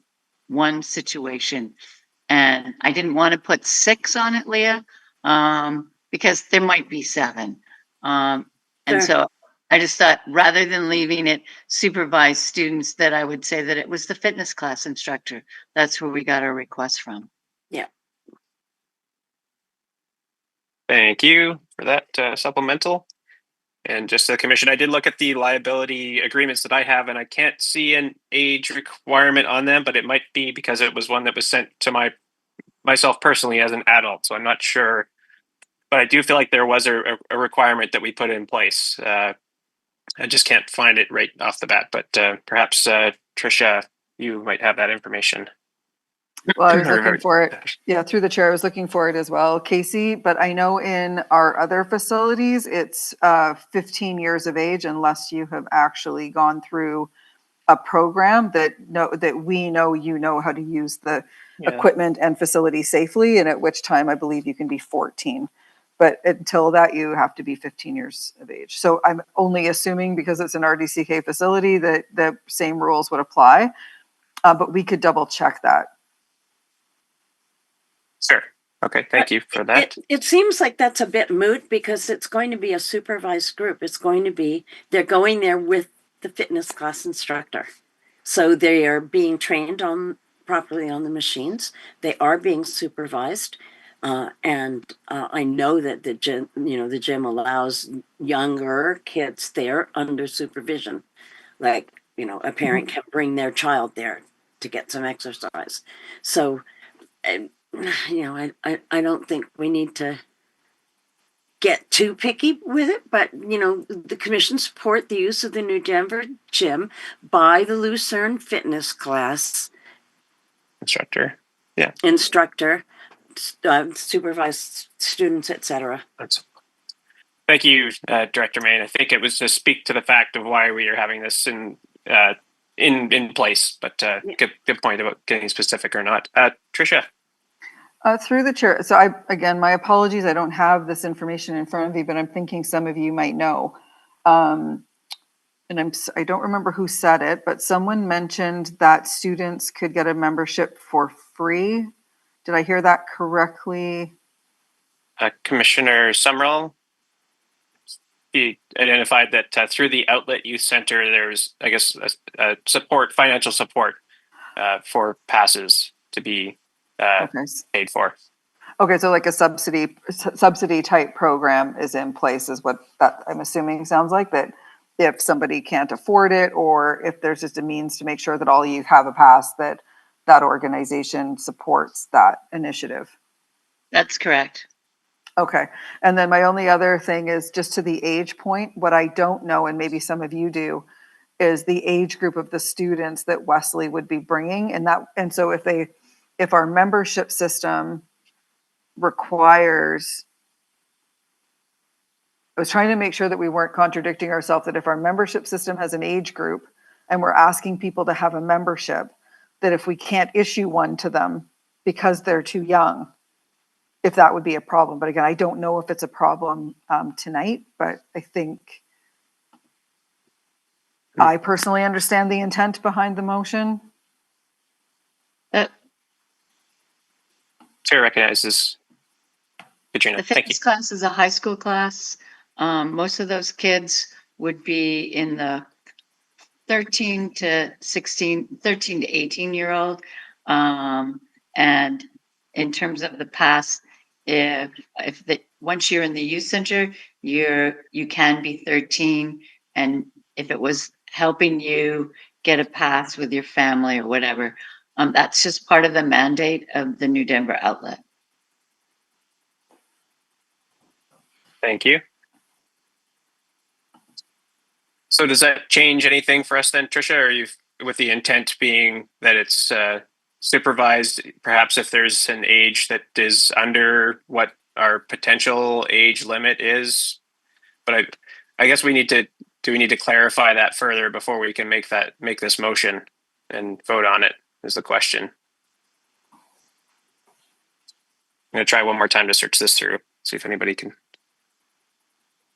situation. And I didn't want to put 6 on it, Leah, because there might be 7. And so I just thought, rather than leaving it supervised students, that I would say that it was the fitness class instructor. That's where we got our request from.
Yeah.
Thank you for that supplemental. And just the commission, I did look at the liability agreements that I have, and I can't see an age requirement on them, but it might be because it was one that was sent to myself personally as an adult. So I'm not sure, but I do feel like there was a requirement that we put in place. I just can't find it right off the bat, but perhaps Tricia, you might have that information.
Well, I was looking for it. Yeah, through the chair, I was looking for it as well, Casey. But I know in our other facilities, it's 15 years of age unless you have actually gone through a program that we know you know how to use the equipment and facility safely, and at which time I believe you can be 14. But until that, you have to be 15 years of age. So I'm only assuming, because it's an RDCK facility, that the same rules would apply. But we could double check that.
Sure. Okay. Thank you for that.
It seems like that's a bit moot, because it's going to be a supervised group. It's going to be, they're going there with the fitness class instructor. So they are being trained properly on the machines. They are being supervised. And I know that the gym allows younger kids there under supervision. Like, a parent can bring their child there to get some exercise. So, I don't think we need to get too picky with it, but the commission support the use of the New Denver gym by the Lucerne fitness class
instructor,
supervised students, etc.
Thank you, Director Main. I think it was to speak to the fact of why we are having this in place, but good point about getting specific or not. Tricia.
Through the chair. So again, my apologies. I don't have this information in front of me, but I'm thinking some of you might know. And I don't remember who said it, but someone mentioned that students could get a membership for free. Did I hear that correctly?
Commissioner Summerall, he identified that through the Outlet Youth Center, there's, I guess, a financial support for passes to be paid for.
Okay, so like a subsidy type program is in place, is what that I'm assuming sounds like, that if somebody can't afford it, or if there's just a means to make sure that all you have a pass, that organization supports that initiative.
That's correct.
Okay, and then my only other thing is just to the age point. What I don't know, and maybe some of you do, is the age group of the students that Wesley would be bringing. And so if our membership system requires, I was trying to make sure that we weren't contradicting ourselves, that if our membership system has an age group and we're asking people to have a membership, that if we can't issue one to them because they're too young, if that would be a problem. But again, I don't know if it's a problem tonight, but I think I personally understand the intent behind the motion.
Chair recognizes Katrina.
The
Thank you.
fitness class is a high school class. Most of those kids would be in the 13 to 18-year-old. And in terms of the pass, once you're in the youth center, you can be 13. And if it was helping you get a pass with your family or whatever, that's just part of the mandate of the New Denver outlet.
Thank you. So does that change anything for us then, Tricia? Or you, with the intent being that it's supervised, perhaps if there's an age that is under what our potential age limit is? But I guess we need to clarify that further before we can make this motion and vote on it, is the question. I'm going to try one more time to search this through, see if anybody can.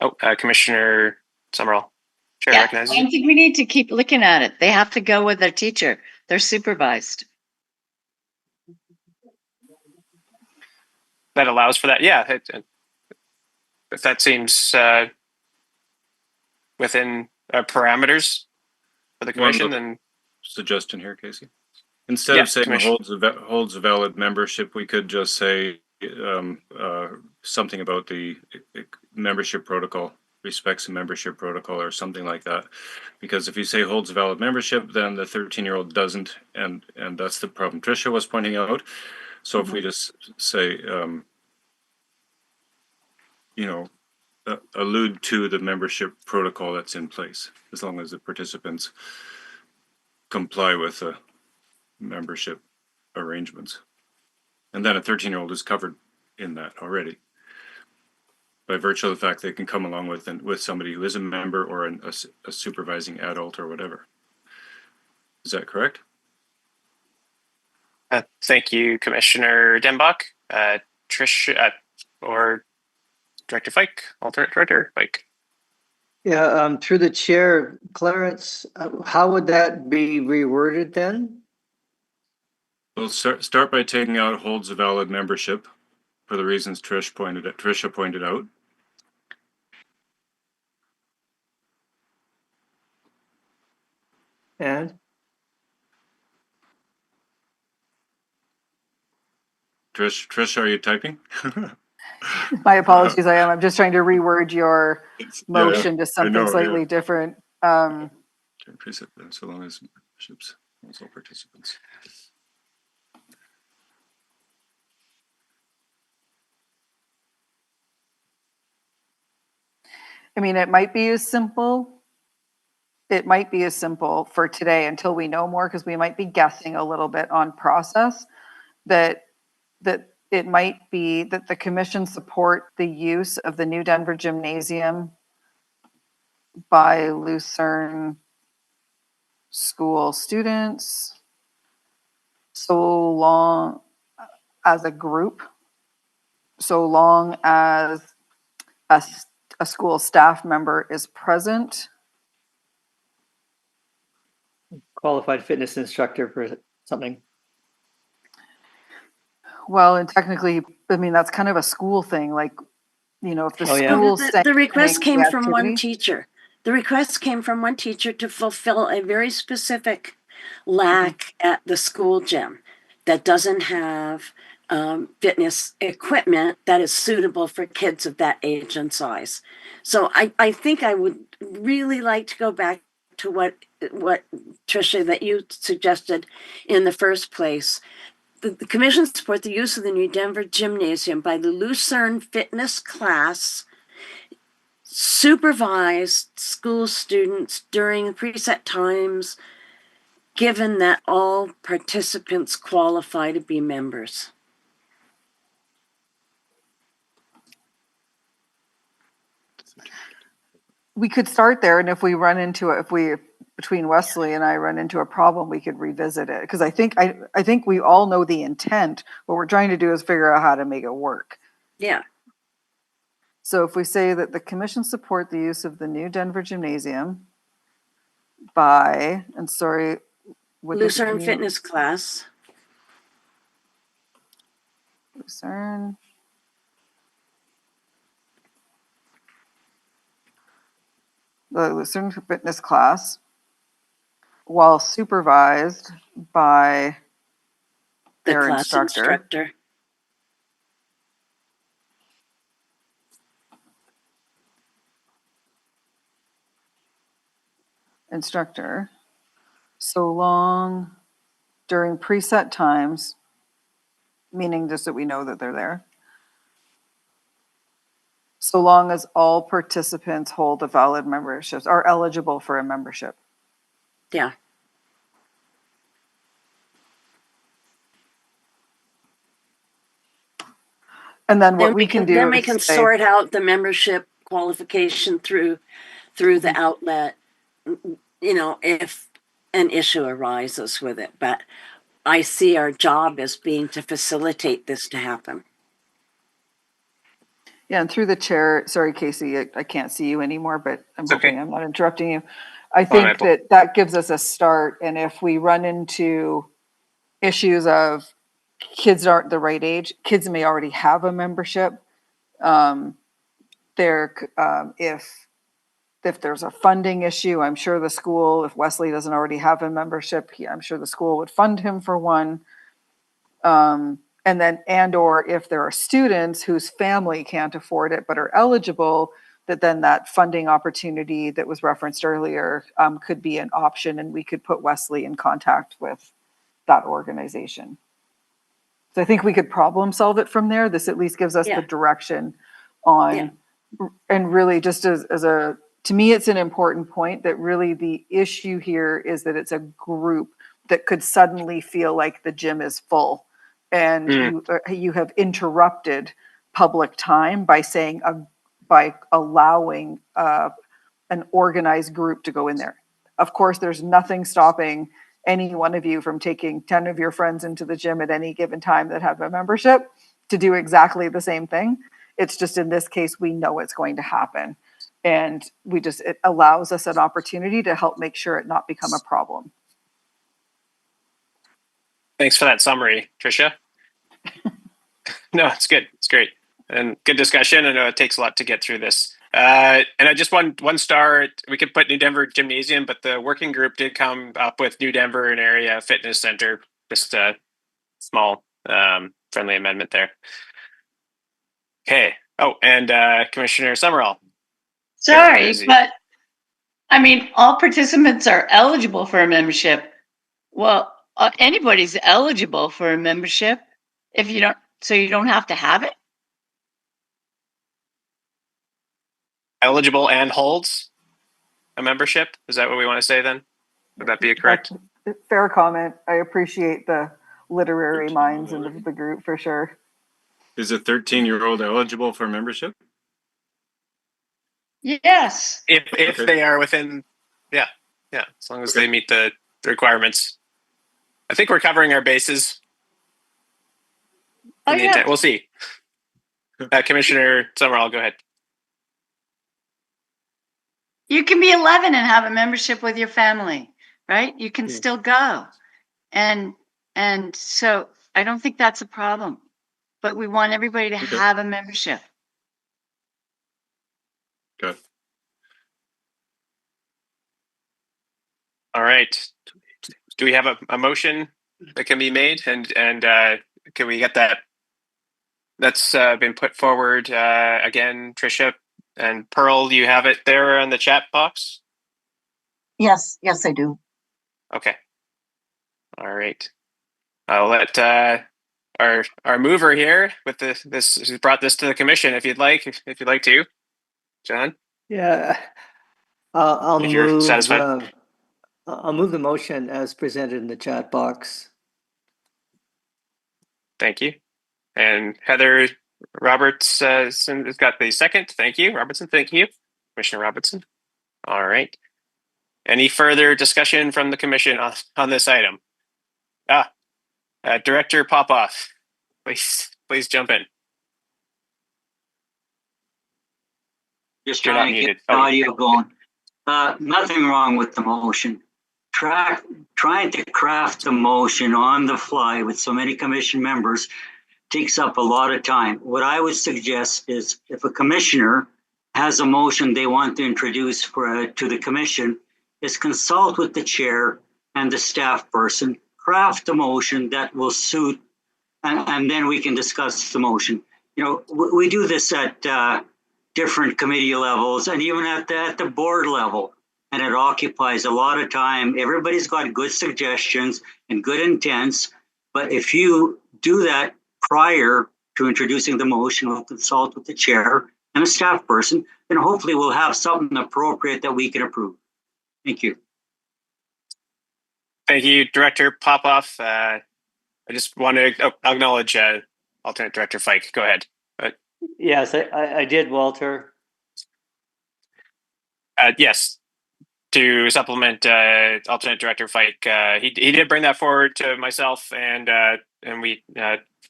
Oh, Commissioner Summerall. Chair recognizes you.
I think we need to keep looking at it. They have to go with their teacher. They're supervised.
That allows for that. Yeah. If that seems within parameters for the commission, then.
Suggestion here, Casey. Instead of saying holds a valid membership, we could just say something about the membership protocol, respects the membership protocol or something like that. Because if you say holds a valid membership, then the 13-year-old doesn't, and that's the problem Tricia was pointing out. So if we just say, allude to the membership protocol that's in place, as long as the participants comply with the membership arrangements. And then a 13-year-old is covered in that already, by virtue of the fact they can come along with somebody who is a member or a supervising adult or whatever. Is that correct?
Thank you, Commissioner Denbach. Trish or Director Fike, alternate Director Fike.
Yeah, through the chair, Clarence, how would that be reworded then?
We'll start by taking out holds a valid membership for the reasons Tricia pointed out.
And?
Trish, are you typing?
My apologies, I am. I'm just trying to reword your motion to something slightly different.
So long as memberships, also participants.
I mean, it might be as simple for today until we know more, because we might be guessing a little bit on process, that it might be that the commission support the use of the New Denver Gymnasium by Lucerne school students so long as a group, so long as a school staff member is present.
Qualified fitness instructor for something.
Well, and technically, I mean, that's kind of a school thing. Like, if the school
the request came from one teacher. The request came from one teacher to fulfill a very specific lack at the school gym that doesn't have fitness equipment that is suitable for kids of that age and size. So I think I would really like to go back to what Tricia, that you suggested in the first place. The commission supports the use of the New Denver Gymnasium by the Lucerne fitness class supervise school students during preset times, given that all participants qualify to be members.
We could start there, and if we run into it, between Wesley and I run into a problem, we could revisit it, because I think we all know the intent. What we're trying to do is figure out how to make it work.
Yeah.
So if we say that the commission support the use of the new Denver gymnasium by, and sorry, what did
Lucerne fitness class.
Lucerne. The Lucerne fitness class, while supervised by
The
their
class instructor.
So long during preset times, meaning just that we know that they're there, so long as all participants hold a valid membership, are eligible for a membership.
Yeah.
And then what we can do
then we can sort out the membership qualification through the outlet, you know, if an issue arises with it. But I see our job as being to facilitate this to happen.
Yeah, and through the chair, sorry, Casey, I can't see you anymore, but I'm hoping I'm not interrupting you. I think that gives us a start. And if we run into issues of kids aren't the right age, kids may already have a membership. If there's a funding issue, I'm sure the school, if Wesley doesn't already have a membership, I'm sure the school would fund him for one. Or if there are students whose family can't afford it but are eligible, that funding opportunity that was referenced earlier could be an option, and we could put Wesley in contact with that organization. So I think we could problem solve it from there. This at least gives us the direction on, and really just to me, it's an important point that really the issue here is that it's a group that could suddenly feel like the gym is full. And you have interrupted public time by allowing an organized group to go in there. Of course, there's nothing stopping any one of you from taking 10 of your friends into the gym at any given time that have a membership to do exactly the same thing. It's just in this case, we know it's going to happen. And it allows us an opportunity to help make sure it not become a problem.
Thanks for that summary, Tricia. No, it's good. It's great. And good discussion. I know it takes a lot to get through this. And I just one star, we could put New Denver Gymnasium, but the working group did come up with New Denver and Area Fitness Center. Just a small friendly amendment there. Okay. Oh, and Commissioner Summerall.
Sorry, but I mean, all participants are eligible for a membership. Well, anybody's eligible for a membership if you don't, so you don't have to have it.
Eligible and holds a membership? Is that what we want to say then? Would that be correct?
Fair comment. I appreciate the literary minds in the group for sure.
Is a 13-year-old eligible for membership?
Yes.
If they are within, yeah, as long as they meet the requirements. I think we're covering our bases. We'll see. Commissioner Summerall, go ahead.
You can be 11 and have a membership with your family, right? You can still go. And so I don't think that's a problem. But we want everybody to have a membership.
Good.
All right. Do we have a motion that can be made? And can we get that? That's been put forward again, Tricia and Pearl. Do you have it there in the chat box?
Yes, I do.
Okay. All right. I'll let our mover here with this who brought this to the commission, if you'd like to, John.
Yeah, I'll
If you're
move.
satisfied.
I'll move the motion as presented in the chat box.
Thank you. And Heather Robertson has got the second. Thank you, Robertson. Thank you, Commissioner Robertson. All right. Any further discussion from the commission on this item? Director Popoff, please jump in.
Just
You're not
trying to
muted.
get the audio going. Nothing wrong with the motion. Trying to craft the motion on the fly with so many commission members takes up a lot of time. What I would suggest is if a commissioner has a motion they want to introduce to the commission, is consult with the chair and the staff person, craft a motion that will suit, and then we can discuss the motion. You know, we do this at different committee levels and even at the board level. And it occupies a lot of time. Everybody's got good suggestions and good intents. But if you do that prior to introducing the motion, we'll consult with the chair and a staff person, then hopefully we'll have something appropriate that we can approve. Thank you.
Thank you, Director Popoff. I just want to acknowledge Alternate Director Fike. Go ahead.
Yes, I did, Walter.
Yes, to supplement Alternate Director Fike, he did bring that forward to myself, and we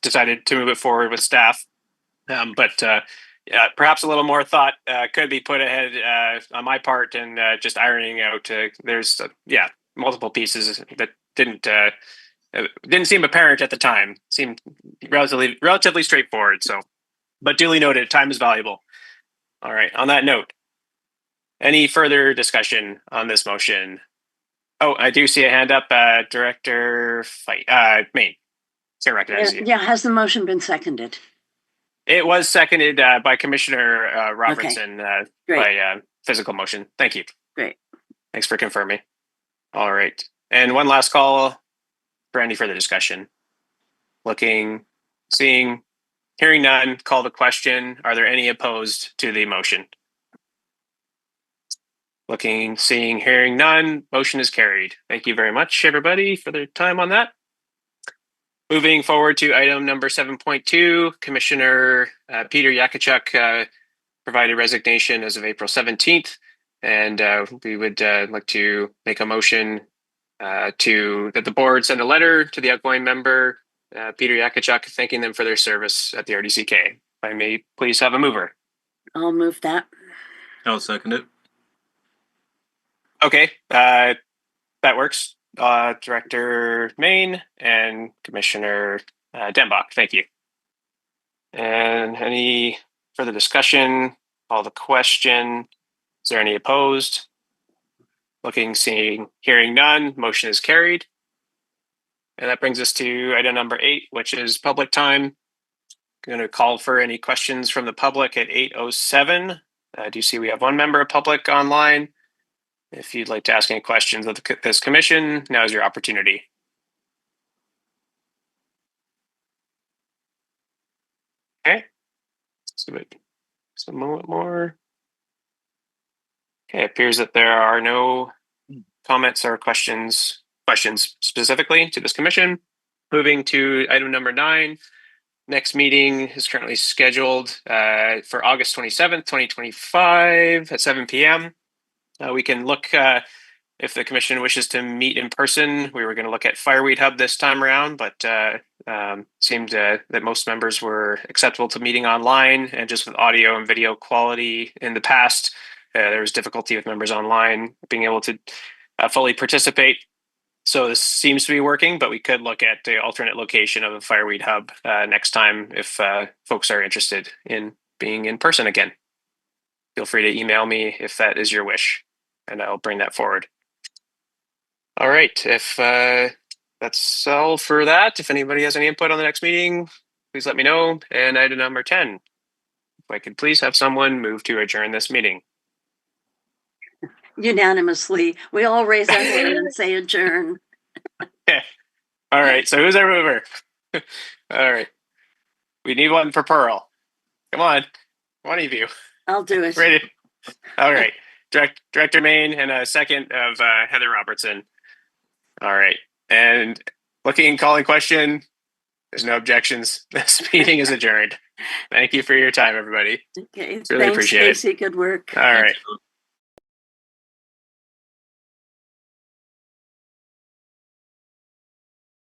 decided to move it forward with staff. But perhaps a little more thought could be put ahead on my part, and just ironing out. There's multiple pieces that didn't seem apparent at the time. Seemed relatively straightforward. So, but duly noted, time is valuable. All right. On that note, any further discussion on this motion? Oh, I do see a hand up, Director Main. Can't recognize you.
Yeah, has the motion been seconded?
It was seconded by Commissioner Robertson by physical motion. Thank you.
Great.
Thanks for confirming. All right. And one last call for any further discussion. Seeing, hearing none, call the question. Are there any opposed to the motion? Seeing, hearing none, motion is carried. Thank you very much, everybody, for their time on that. Moving forward to item number 7.2, Commissioner Peter Yakachuk provided resignation as of April 17th, and we would like to make a motion that the board send a letter to the outgoing member, Peter Yakachuk, thanking them for their service at the RDCK. If I may please have a mover.
I'll move that.
I'll second it.
Okay, that works. Director Main and Commissioner Denbach, thank you. And any further discussion? Call the question. Is there any opposed? Seeing, hearing none, motion is carried. And that brings us to item number 8, which is public time. I'm going to call for any questions from the public at 8:07. I do see we have one member of public online. If you'd like to ask any questions of this commission, now is your opportunity. Okay, let's give it a moment more. Okay, it appears that there are no comments or questions specifically to this commission. Moving to item number 9. Next meeting is currently scheduled for August 27th, 2025 at 7 p.m. We can look, if the commission wishes to meet in person, we were going to look at Fireweed Hub this time around, but seemed that most members were acceptable to meeting online, and just with audio and video quality in the past, there was difficulty with members online being able to fully participate. So this seems to be working, but we could look at the alternate location of the Fireweed Hub next time if folks are interested in being in person again. Feel free to email me if that is your wish, and I'll bring that forward. All right, if that's all for that, if anybody has any input on the next meeting, please let me know. And item number 10, if I could please have someone move to adjourn this meeting.
Unanimously, we all raise our hand and say adjourn.
Okay. All right, so who's our mover? All right, we need one for Pearl. Come on, one of you.
I'll do it.
Ready? All right. Director Main and a second of Heather Robertson. All right. And calling question. There's no objections. This meeting is adjourned. Thank you for your time, everybody.
Okay.
Really
Thanks,
appreciate it.
Casey. Good work.
All right.